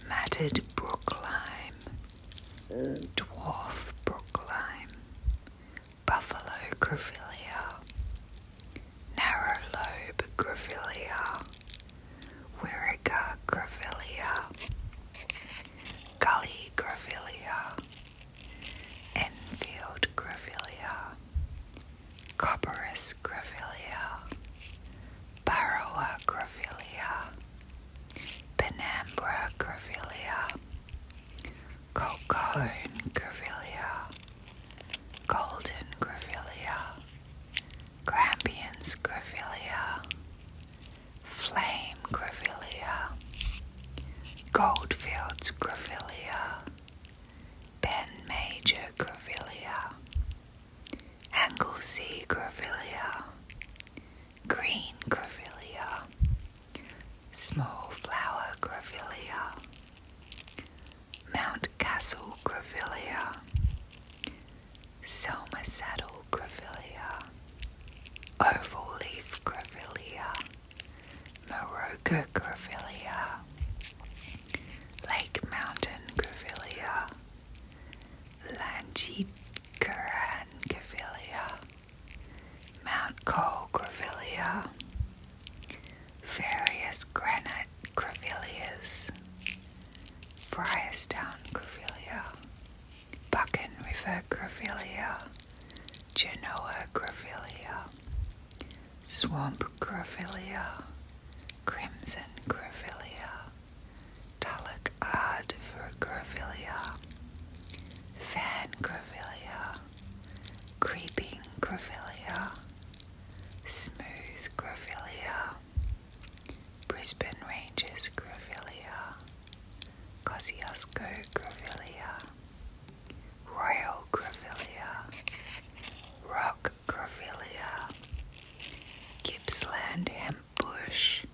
matted brook lime, dwarf brook lime, buffalo grevillea, narrow lobe grevillea, Wirriga grevillea, gully grevillea, Enfield grevillea, copperas grevillea, Burrower grevillea, Penumbra grevillea, Colquhoun grevillea, golden grevillea, Grampians grevillea, flame grevillea, Goldfields grevillea, Ben Major grevillea, Anglesey grevillea, green grevillea, small flower grevillea, Mount Castle grevillea, Selma Saddle grevillea, oval leaf grevillea, Moroka grevillea, Lake Mountain grevillea, Langicaran grevillea, Mount Cole grevillea, various granite grevilleas, Friarstown grevillea, Buchan River grevillea, Genoa grevillea, swamp grevillea, crimson grevillea, Tulloch Ardver grevillea, fan grevillea, creeping grevillea, smooth grevillea, Brisbane Ranges grevillea, Kosciuszko grevillea, royal grevillea, rock grevillea, Gippsland hemp bush,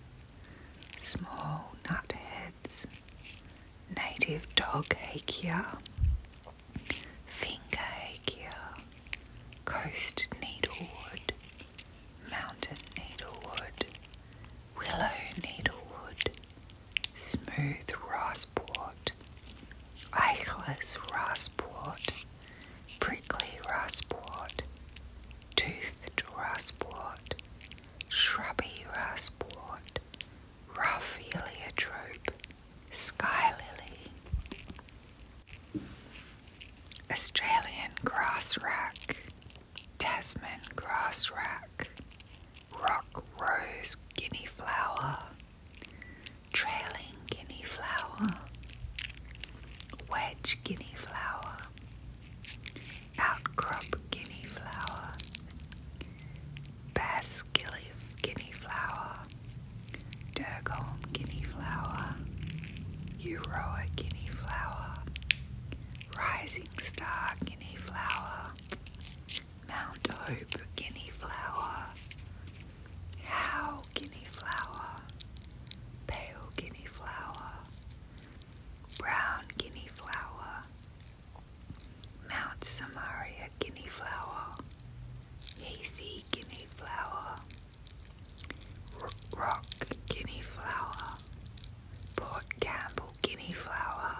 small nutheads, native dog hakea, finger hakea, coast needlewood, mountain needlewood, willow needlewood, smooth raspwort, Eichler's raspwort, prickly raspwort, toothed raspwort, shrubby raspwort, rough heliotrope, sky lily, Australian grass rack, Tasman grass rack, rock rose guinea flower, trailing guinea flower, wedge guinea flower, outcrop guinea flower, basilic guinea flower, Durgom guinea flower, Euroa guinea flower, rising star guinea flower, Mount Hope guinea flower, Howe guinea flower, pale guinea flower, brown guinea flower, Mount Samaria guinea flower, heathy guinea flower, rock guinea flower, Port Campbell guinea flower,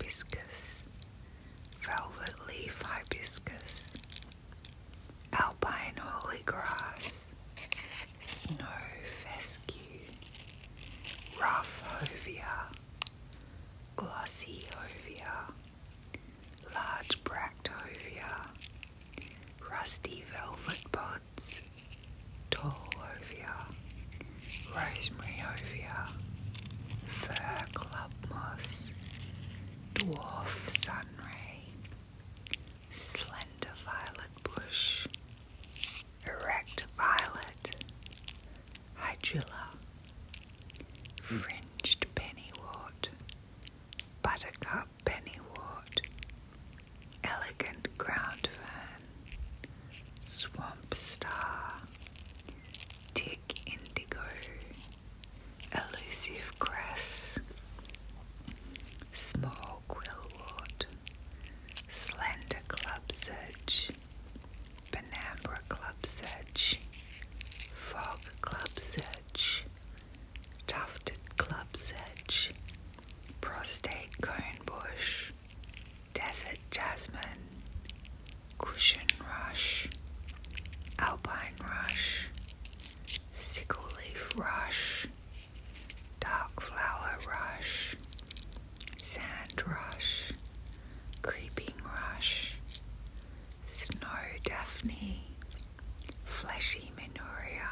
hibiscus, velvet leaf hibiscus, alpine holygrass, snow fescue, rough hovea, glossy hovea, large bract hovea, rusty velvet pods, tall hovea, rosemary hovea, fir club moss, dwarf sunray, slender violet bush, erect violet, hydrilla, fringed pennywort, buttercup pennywort, elegant ground fern, swamp star, tick indigo, elusive cress, small quillwort, slender club sedge, Benambra club sedge, fog club sedge, tufted club sedge, prostate cone bush, desert jasmine, cushion rush, alpine rush, sickle leaf rush, dark flower rush, sand rush, creeping rush, snow daphne, fleshy minuria,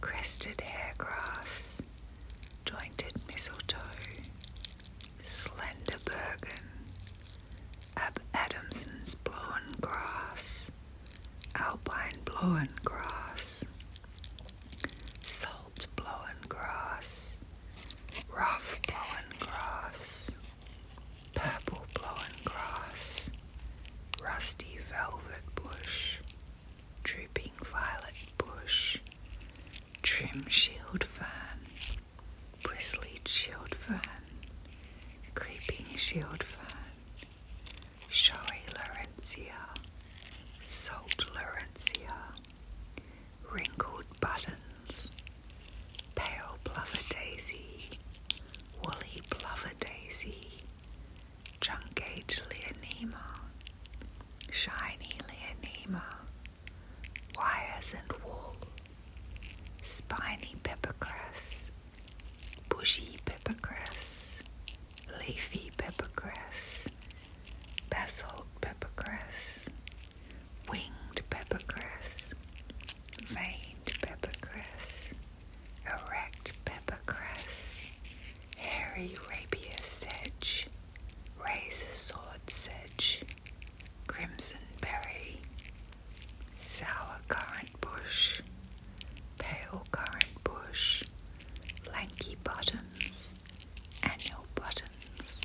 crested hairgrass, jointed mistletoe, slender bergen, Adamson's blown grass, alpine blown grass, salt blown grass, rough blown grass, purple blown grass, rusty velvet bush, drooping violet bush, trim shield fern, bristly shield fern, creeping shield fern, showy laurentia, salt laurentia, wrinkled buttons, pale plover daisy, woolly plover daisy, truncate leonema, shiny leonema, wires and wool, spiny peppercress, bushy peppercress, leafy peppercress, basalt peppercress, winged peppercress, veined peppercress, erect peppercress, hairy rapier sedge, razor sword sedge, crimson berry, sour currant bush, pale currant bush, lanky buttons, annual buttons,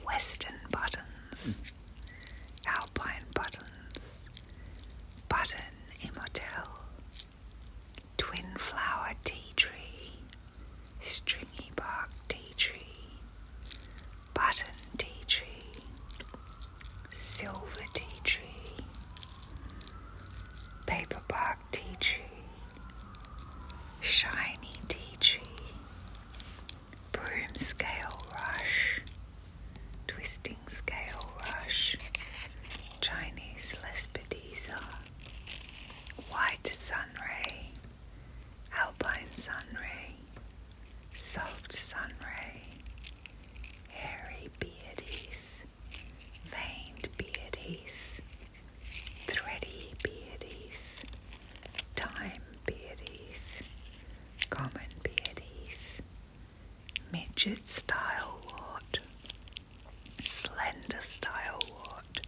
western buttons, alpine buttons, button immortelle, twin flower tea tree, stringy bark tea tree, button tea tree, silver tea tree, paper bark tea tree, shiny tea tree, broom scale rush, twisting scale rush, Chinese lespedeza, white sunray, alpine sunray, soft sunray, hairy beard heath, veined beard heath, thready beard heath, dime beard heath, common beard heath, midget style wort, slender style wort,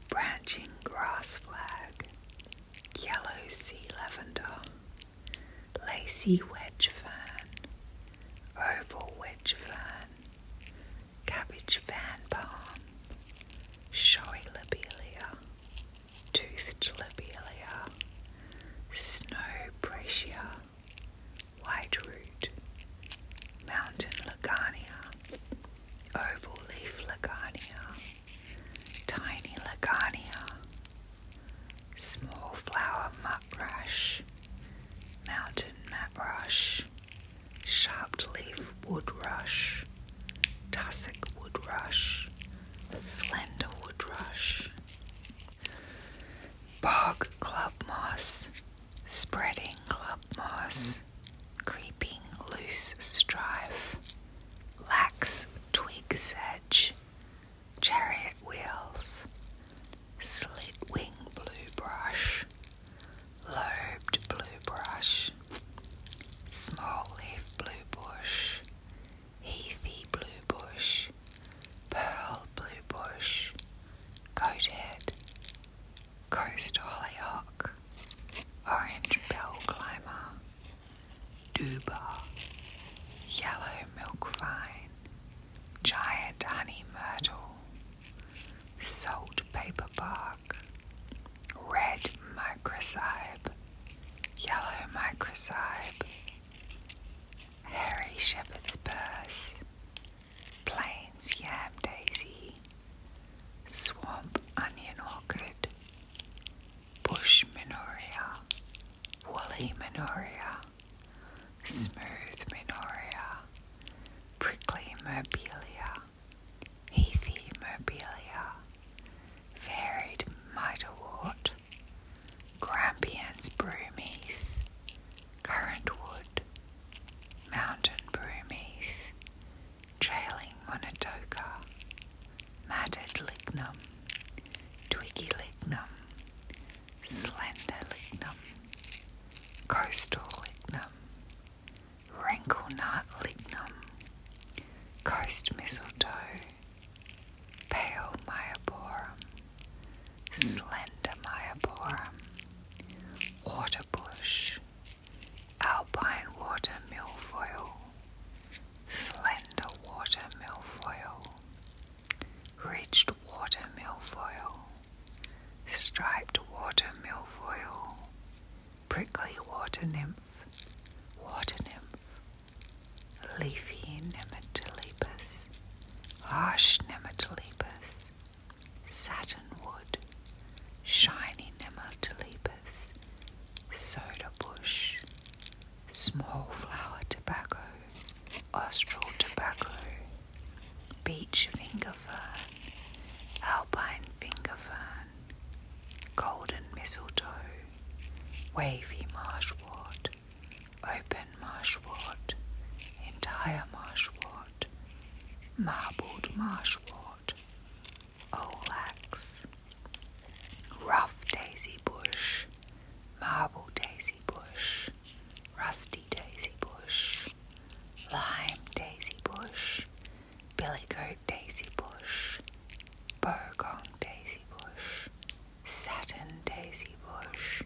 branching grass flag, yellow sea lavender, lacy wedge fern, oval wedge fern, cabbage fan palm, showy lobelia, toothed lobelia, snow breccia, white root, mountain lagania, oval leaf lagania, tiny lagania, small flower muttrush, mountain matrush, sharp leaf wood rush, tussock wood rush, slender wood rush. Bog club moss, spreading club moss, creeping loose strife, lax twig sedge, chariot wheels, slit wing blue brush, lobed blue brush, small leaf blue bush, heathy blue bush, pearl blue bush, goathead, coast hollyhock, orange bell climber, dooba, yellow milk vine, giant honey myrtle, salt paper bark, red microcybe, yellow microcybe, hairy shepherd's purse, plains yam daisy, swamp onion orchid, bush minoria, woolly minoria, smooth minoria, prickly merbelia, heathy merbelia, varied mitterwort, Grampian's broomheath, currantwood, mountain broomheath, trailing monotoca, matted lignum, twiggy lignum, slender lignum, coastal lignum, wrinkle nut lignum, coast mistletoe, pale myoborum, slender myoborum, waterbush, alpine water milfoil, slender water milfoil, ridged water milfoil, striped water milfoil, prickly water nymph, leafy nematolepis, harsh nematolepis, satinwood, shiny nematolepis, soda bush, small flower tobacco, austral tobacco, beach finger fern, alpine finger fern, golden mistletoe, wavy marshwort, open marshwort, entire marshwort, marbled marshwort, olax, rough daisy bush, marble daisy bush, rusty daisy bush, lime daisy bush, billygoat daisy bush, bogong daisy bush, satin daisy bush,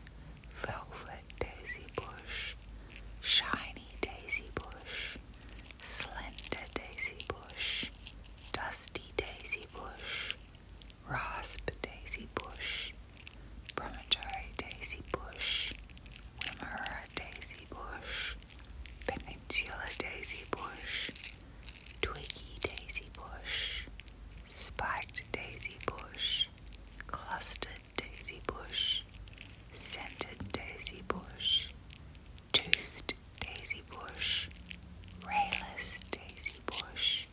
velvet daisy bush, shiny daisy bush, slender daisy bush, dusty daisy bush, rasp daisy bush, promontory daisy bush, wimmera daisy bush, peninsula daisy bush, twiggy daisy bush, spiked daisy bush, clustered daisy bush, scented daisy bush, toothed daisy bush, rayless daisy bush,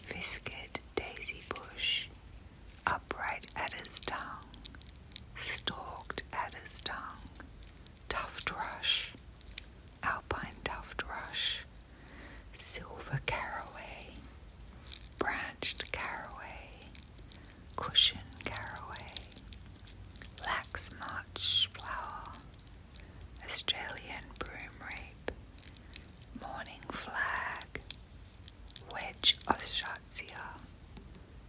viscid daisy bush, upright adder's tongue, stalked adder's tongue, tuft rush, alpine tuft rush, silver caraway, branched caraway, cushion caraway, lax march flower, Australian broom rape, morning flag, wedge ostracia,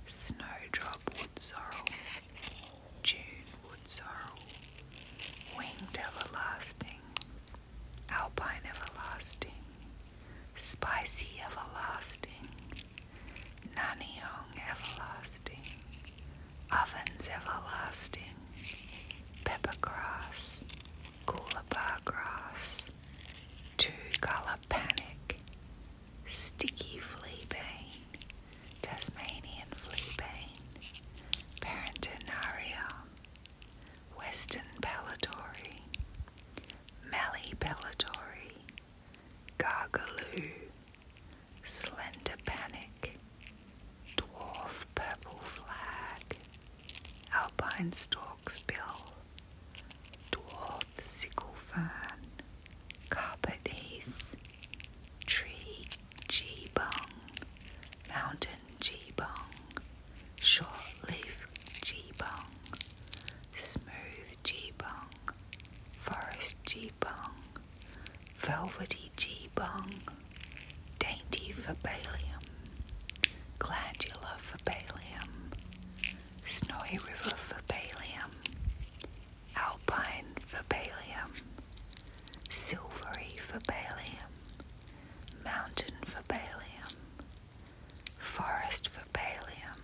snowdrop wood sorrel, June wood sorrel, winged everlasting, alpine everlasting, spicy everlasting, naniong everlasting, ovens everlasting, peppergrass, coolabah grass, two-colour panic, sticky fleabane, Tasmanian fleabane, parentinaria, western pellitory, Mallee pellitory, gargaloo, slender panic, dwarf pine stalks bill, dwarf sickle fern, carpet heath, tree geebung, mountain geebung, short-leaf geebung, smooth geebung, forest geebung, velvety geebung, dainty verbalium, glandular verbalium, snowy river verbalium, alpine verbalium, silvery verbalium, mountain verbalium, forest verbalium,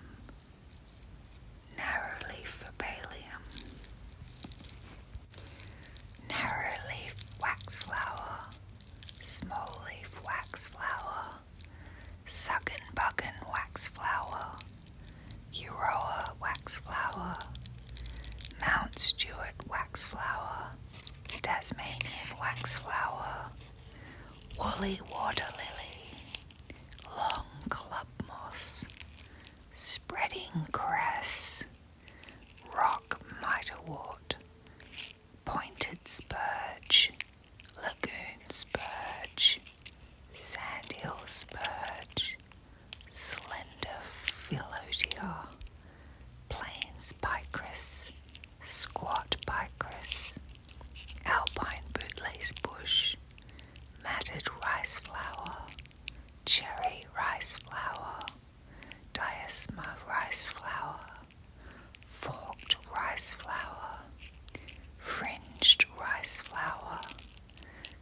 narrowleaf verbalium, narrowleaf waxflower, small-leaf waxflower, suckin-buckin waxflower, Euroa waxflower, Mount Stuart waxflower, Tasmanian waxflower, woolly water lily, long club moss, spreading cress, rock mitterwort, pointed spurge, lagoon spurge, sandhill spurge, slender philotia, plains picrus, squat picrus, alpine bootlace bush, matted rice flower, cherry rice flower, diasma rice flower, forked rice flower, fringed rice flower,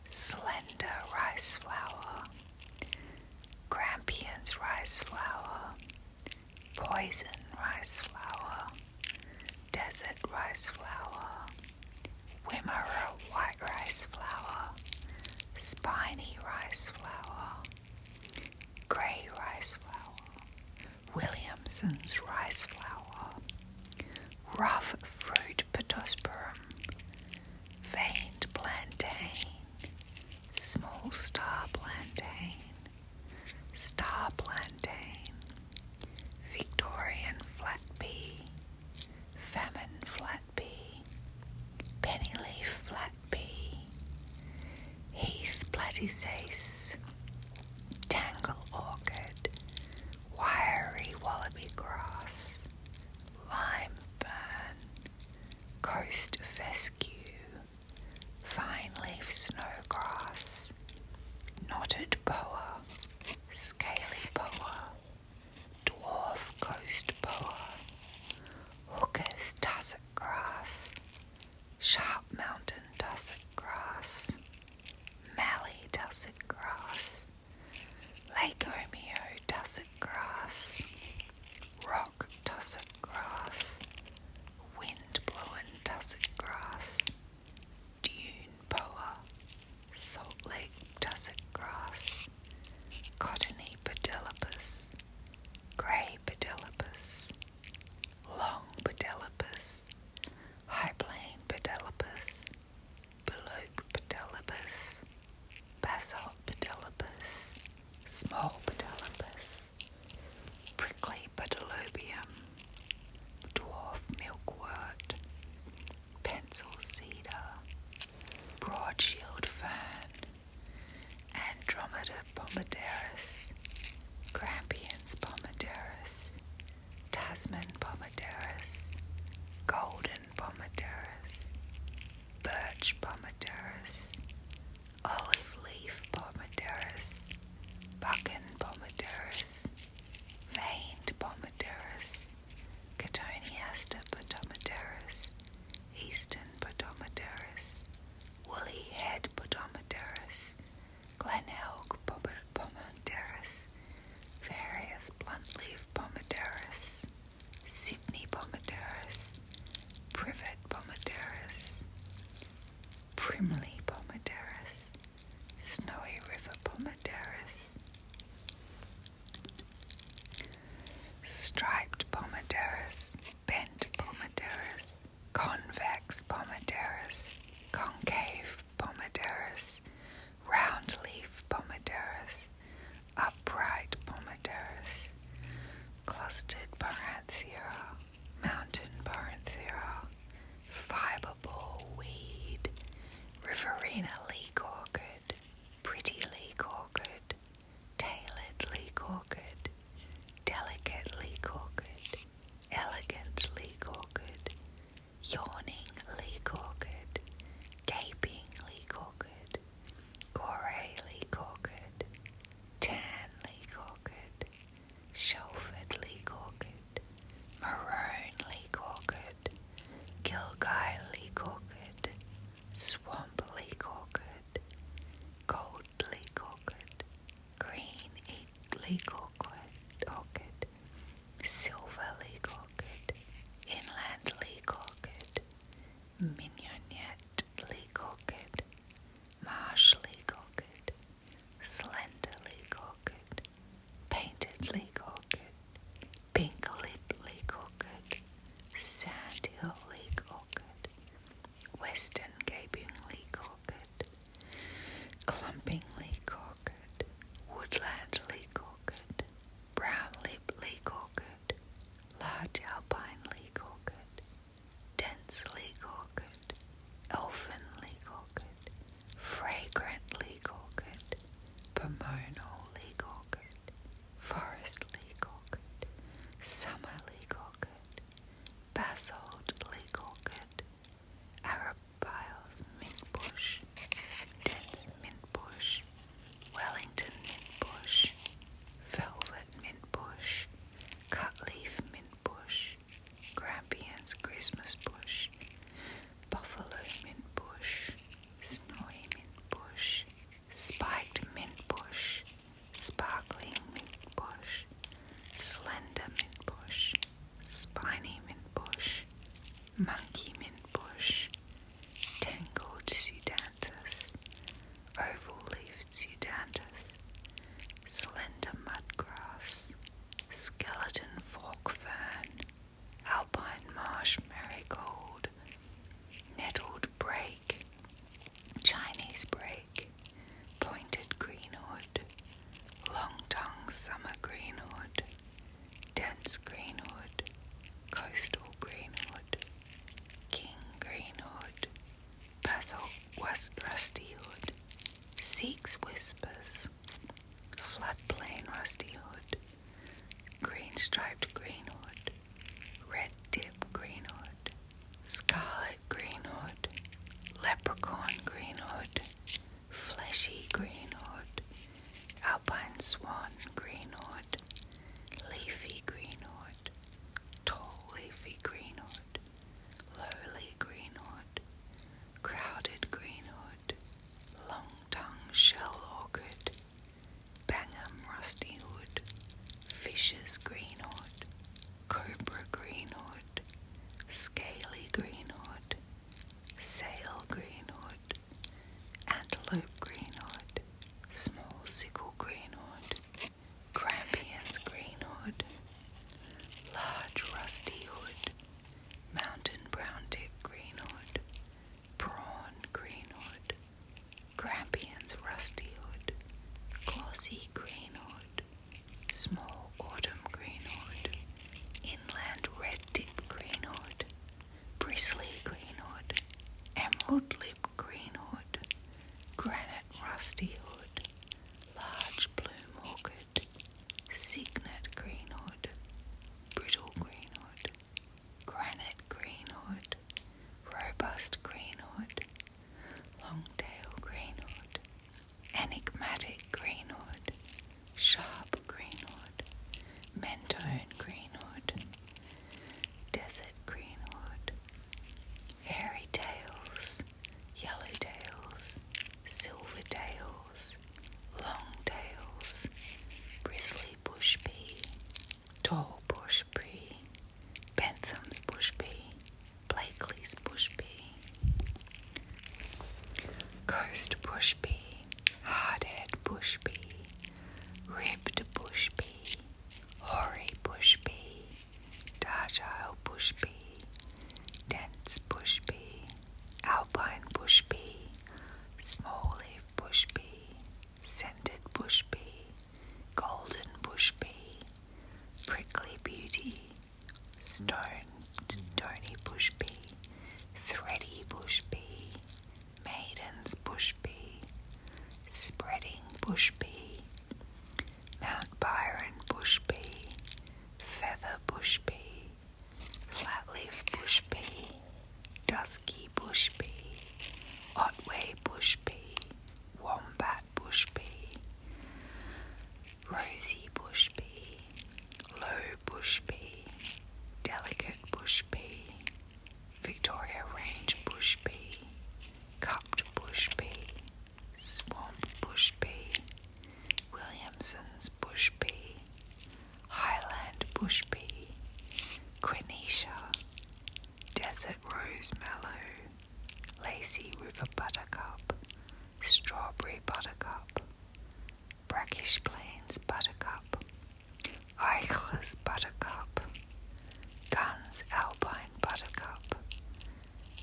slender rice flower, Grampians rice flower, poison rice flower, desert rice flower, Wimmera white rice flower, spiny rice flower, grey rice flower, Williamson's rice flower, rough fruit pittosporum, veined plantain, small star plantain, Victorian flat pea, famine flat pea, pennyleaf flat pea, heath platysace, tangle orchid, wiry wallaby grass, lime fern, coast fescue, fine leaf snowgrass, knotted boa, scaly boa, dwarf coast boa, hooker's tussock grass, sharp mountain tussock grass, mallee tussock grass, Lake Omeo tussock grass, rock tussock grass, wind-blown tussock grass, dune boa, Salt Lake tussock grass, cottony pedilipus, grey pedilipus, long pedilipus, high plain pedilipus, beluga pedilipus, basalt pedilipus, small pedilipus, prickly pedilubium, dwarf milkwort, pencil cedar, broad-shield fern, Andromeda pomaderus, Grampians pomaderus, Tasman pomaderus, golden pomaderus, birch pomaderus, olive leaf pomaderus, buccan leek orchid, silver leek orchid, inland leek orchid, mignonette leek orchid, marsh leek orchid, slender leek orchid, painted leek orchid, pink lip leek orchid, sandhill leek orchid, western gaping leek orchid, clumping leek orchid, woodland leek orchid, brown lip leek orchid, large alpine leek orchid, dense leek orchid, elfin leek orchid, fragrant leek orchid, pomonal leek orchid, forest leek orchid, summer leek orchid, basalt leek orchid, Arabiles mint bush, dense mint bush, Wellington mint bush, velvet mint bush, cutleaf mint bush, Grampians Christmas bush, buffalo mint bush, snowy mint bush, spiked mint bush, sparkling mint bush, slender mint bush, spiny mint bush, monkey mint bush, tangled pseudanthus, oval-leafed pseudanthus, slender mudgrass, skeleton fork fern, alpine marsh marigold, nettled brake, Chinese brake, pointed greenwood, long-tongue summer greenwood, dense greenwood, coastal greenwood, king greenwood, basalt rustywood, Sikh's whispers, floodplain rustywood, green-striped greenwood, red dip greenwood, scarlet greenwood, leprechaun greenwood, fleshy greenwood, alpine swan greenwood, leafy greenwood, tall leafy greenwood, lowly greenwood, crowded greenwood, long-tongue shell orchid, Bangham rustywood, fishes greenwood, cobra greenwood, scaly greenwood, sail greenwood, antelope greenwood, small sickle greenwood, Grampians greenwood, large rustywood, mountain brown tip greenwood, prawn greenwood, Grampians rustywood, glossy greenwood, small autumn greenwood, inland red tip greenwood, bristly greenwood, emerald lip greenwood, granite rustywood, large bloom orchid, signet greenwood, brittle greenwood, granite greenwood, robust greenwood, longtail greenwood, enigmatic greenwood, sharp greenwood, mentone greenwood, desert greenwood, hairy tails, yellow tails, silver tails, long tails, bristly bush pea, tall bush pea, Bentham's bush pea, Blakely's bush pea, coast bush pea, hardhead bush pea, ribbed bush pea, hoary bush pea, dargile bush pea, dense bush pea, alpine bush pea, small leaf bush pea, scented bush pea, golden bush pea, prickly bush pea, quinacea, desert rose mallow, lacy river buttercup, strawberry buttercup, brackish plains buttercup, Eichler's buttercup, Gunn's alpine buttercup,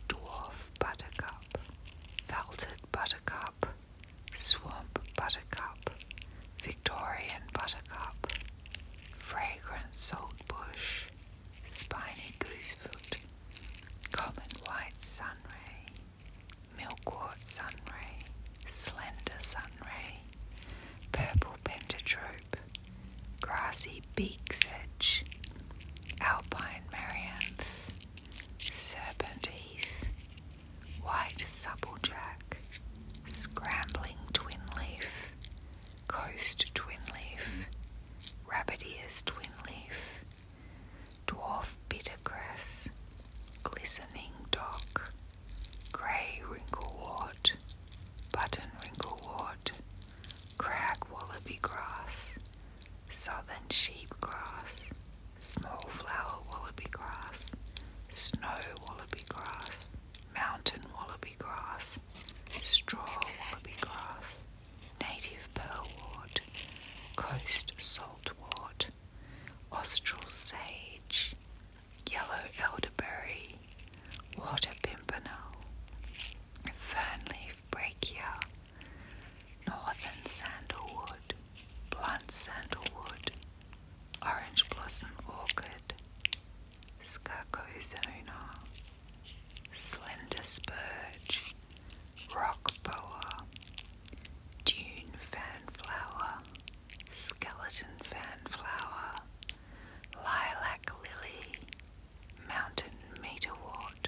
dwarf buttercup, felted buttercup, swamp buttercup, Victorian buttercup, fragrant saltbush, spiny goosefoot, common white sunray, milkwort sunray, slender sunray, purple pentatrope, grassy beak sedge, alpine marianth, serpent heath, white supplejack, scrambling twin leaf, coast twin leaf, rabbit ears twin leaf, dwarf bittergrass, glistening dock, grey wrinklewort, button wrinklewort, crag wallaby grass, southern sheepgrass, small flower wallaby grass, snow wallaby grass, mountain wallaby grass, straw wallaby grass, native pearlwort, coast saltwort, austral sage, yellow elderberry, water pimpernel, fernleaf brachia, northern sandalwood, blunt sandalwood, orange blossom orchid, scarcozona, slender spurge, rock boa, dune fanflower, skeleton fanflower, lilac lily, mountain meterwort,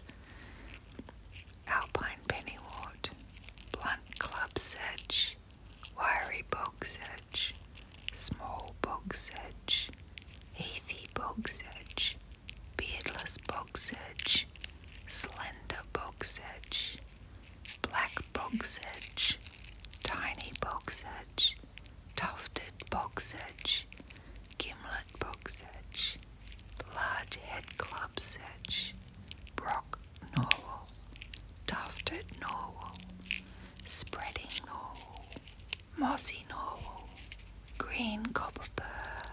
alpine pennywort, blunt club sedge, wiry bog sedge, small bog sedge, heathy bog sedge, beardless bog sedge, slender bog sedge, black bog sedge, tiny bog sedge, tufted bog sedge, gimlet bog sedge, large head club sedge, brock norwal, tufted norwal, spreading norwal, mossy norwal, green copper burr,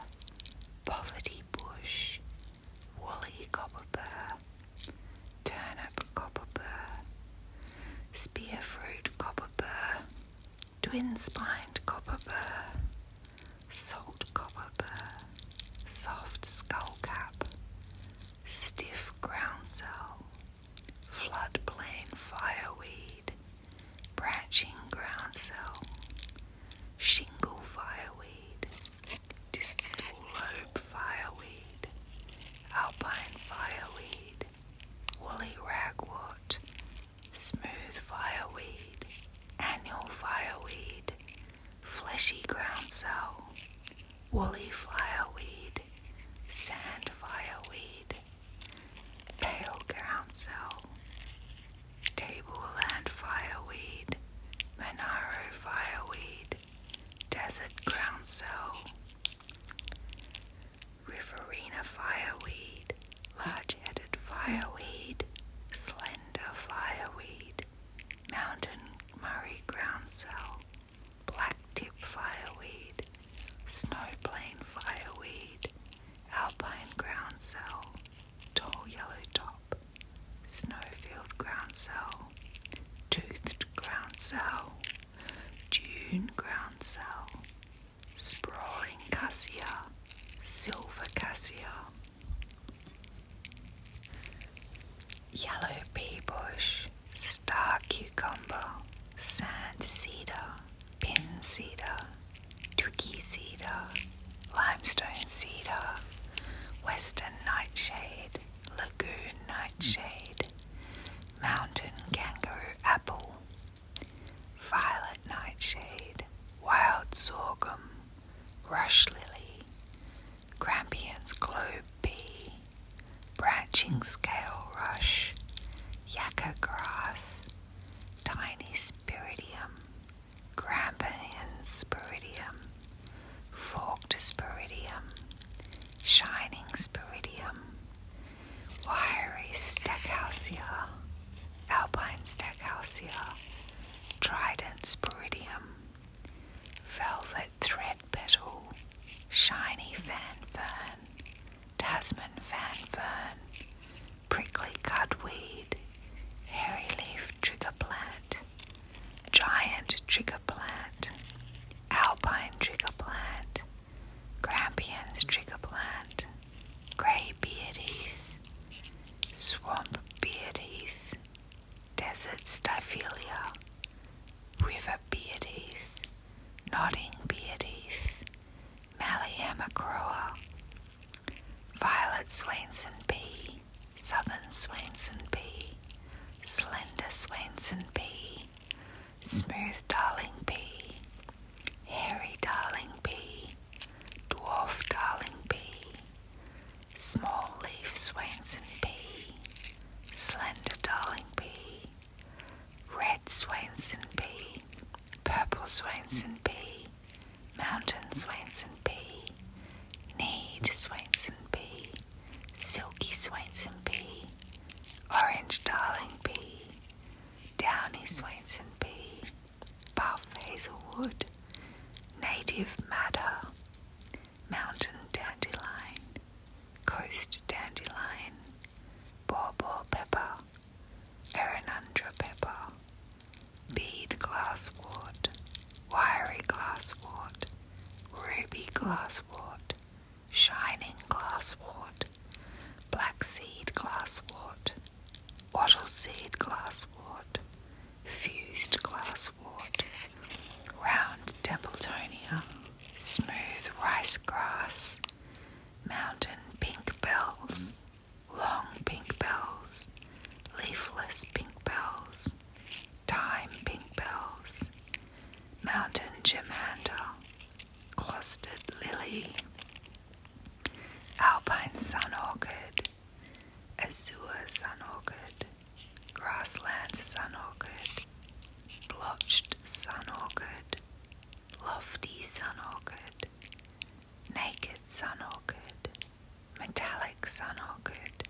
poverty bush, woolly copper burr, turnip copper burr, spearfruit copper burr, twin-spined copper burr, salt copper burr, soft skullcap, stiff groundsel, floodplain fireweed, branching groundsel, shingle fireweed, distal lobe fireweed, alpine fireweed, woolly ragwort, smooth fireweed, annual fireweed, fleshy groundsel, woolly fireweed, sand fireweed, pale groundsel, tableland fireweed, Monaro fireweed, desert groundsel, riverina fireweed, large-headed fireweed, slender fireweed, mountain Murray groundsel, blacktip fireweed, snowplain fireweed, alpine groundsel, tall yellow top, snowfield groundsel, toothed groundsel, dune groundsel, sprawling cassia, silver cassia, yellow pea bush, star cucumber, sand cedar, pin cedar, twiggy cedar, limestone cedar, western nightshade, lagoon nightshade, mountain kangaroo apple, violet nightshade, wild sorghum, rush lily, Grampian's globe pea, branching scale rush, yucca grass, tiny spiridium, Grampian spiridium, forked spiridium, shining cassia, trident spiridium, velvet thread petal, shiny fan fern, Tasman fan fern, prickly cudweed, hairy leaf trigger plant, giant trigger plant, alpine trigger plant, Grampians trigger plant, grey beard heath, swamp beard heath, desert stiphelia, river beard heath, nodding beard heath, Mallee violet Swainson pea, southern Swainson pea, slender Swainson pea, smooth darling pea, hairy darling pea, dwarf darling pea, small leaf Swainson pea, slender darling pea, red Swainson pea, purple Swainson pea, mountain Swainson pea, need Swainson pea, silky Swainson pea, orange darling pea, downy Swainson pea, buff hazelwood, native madder, mountain dandelion, coast dandelion, bawbaw pepper, Erynundra pepper, bead glasswort, wiry glasswort, ruby glasswort, shining glasswort, black seed glasswort, wattle seed glasswort, fused glasswort, round Templetonia, smooth rice grass, mountain pink bells, long pink bells, leafless pink bells, thyme pink bells, mountain germander, clustered lily, alpine sun orchid, azure sun orchid, grasslands sun orchid, blotched sun orchid, lofty sun orchid, naked sun orchid, metallic sun orchid,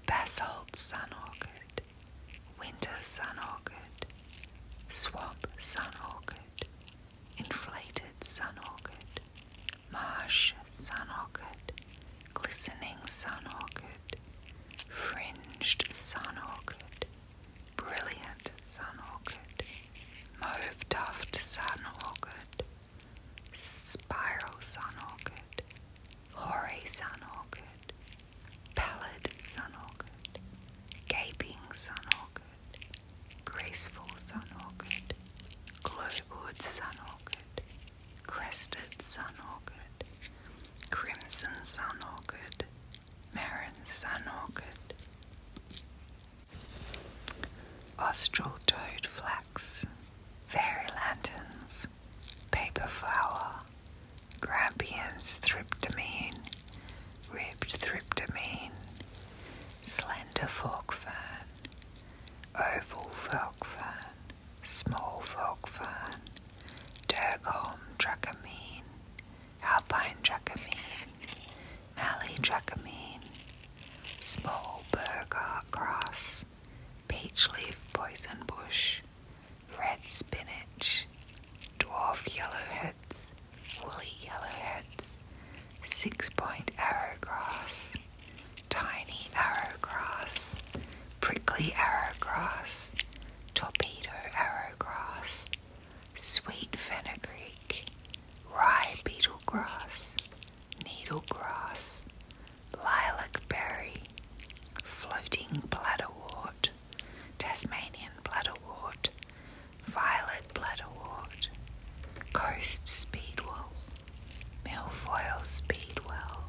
basalt sun orchid, winter sun orchid, swamp sun orchid, inflated sun orchid, marsh sun orchid, glistening sun orchid, fringed sun orchid, brilliant sun orchid, mauve tuft sun orchid, spiral sun orchid, hoary sun orchid, pallid sun orchid, gaping sun orchid, graceful sun orchid, glowwood sun orchid, crested sun orchid, crimson sun orchid, Mirring sun orchid, austral toad flax, fairy lanterns, paper flower, Grampians thryptomene, ribbed thryptomene, slender fork fern, oval fork fern, small fork fern, Dergholm dracamine, alpine dracamine, Mallee dracamine, small burgher grass, peach leaf poison bush, red spinach, dwarf yellowheads, woolly yellowheads, 6-point arrowgrass, tiny arrowgrass, prickly arrowgrass, torpedo arrowgrass, sweet fenugreek, rye beetlegrass, needlegrass, lilac berry, floating bladderwort, Tasmanian bladderwort, violet bladderwort, coast speedwell, milfoil speedwell,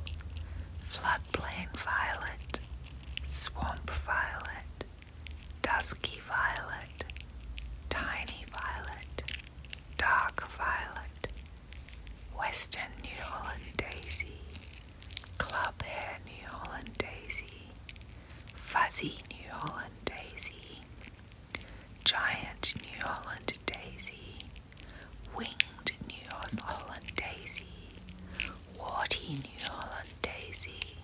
floodplain violet, swamp violet, dusky violet, tiny violet, dark violet, western New Holland daisy, club hair New Holland daisy, fuzzy New Holland daisy, giant New Holland daisy, winged New Holland daisy, warty New Holland daisy,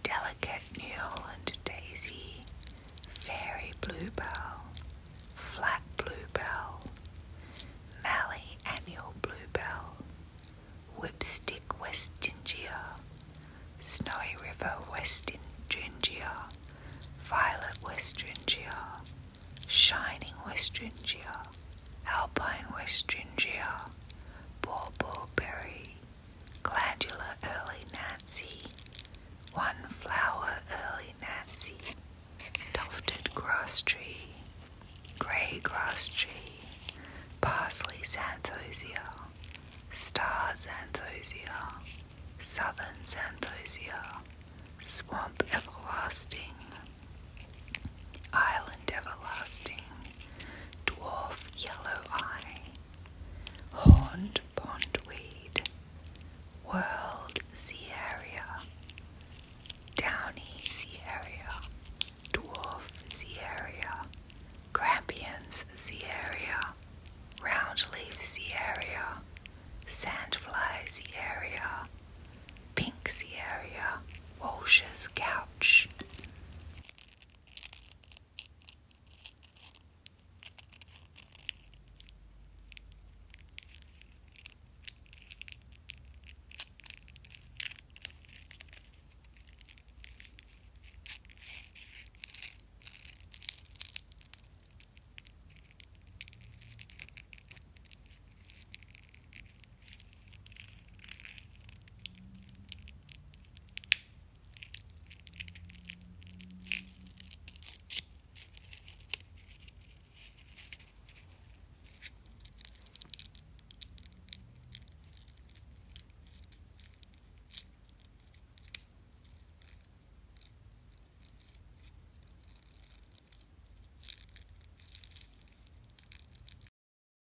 delicate New Holland daisy, fairy bluebell, flat Wurrundjerri, violet Wurrundjerri, shining Wurrundjerri, alpine Wurrundjerri, bullberry, glandular early Nancy, one flower early Nancy, tufted grass tree, grey grass tree, parsley xanthosia, star xanthosia, southern xanthosia, swamp everlasting, island everlasting, dwarf yellow eye, horned pondweed, world zearia, downy zearia, dwarf zearia, grampians zearia, roundleaf zearia, sandfly zearia,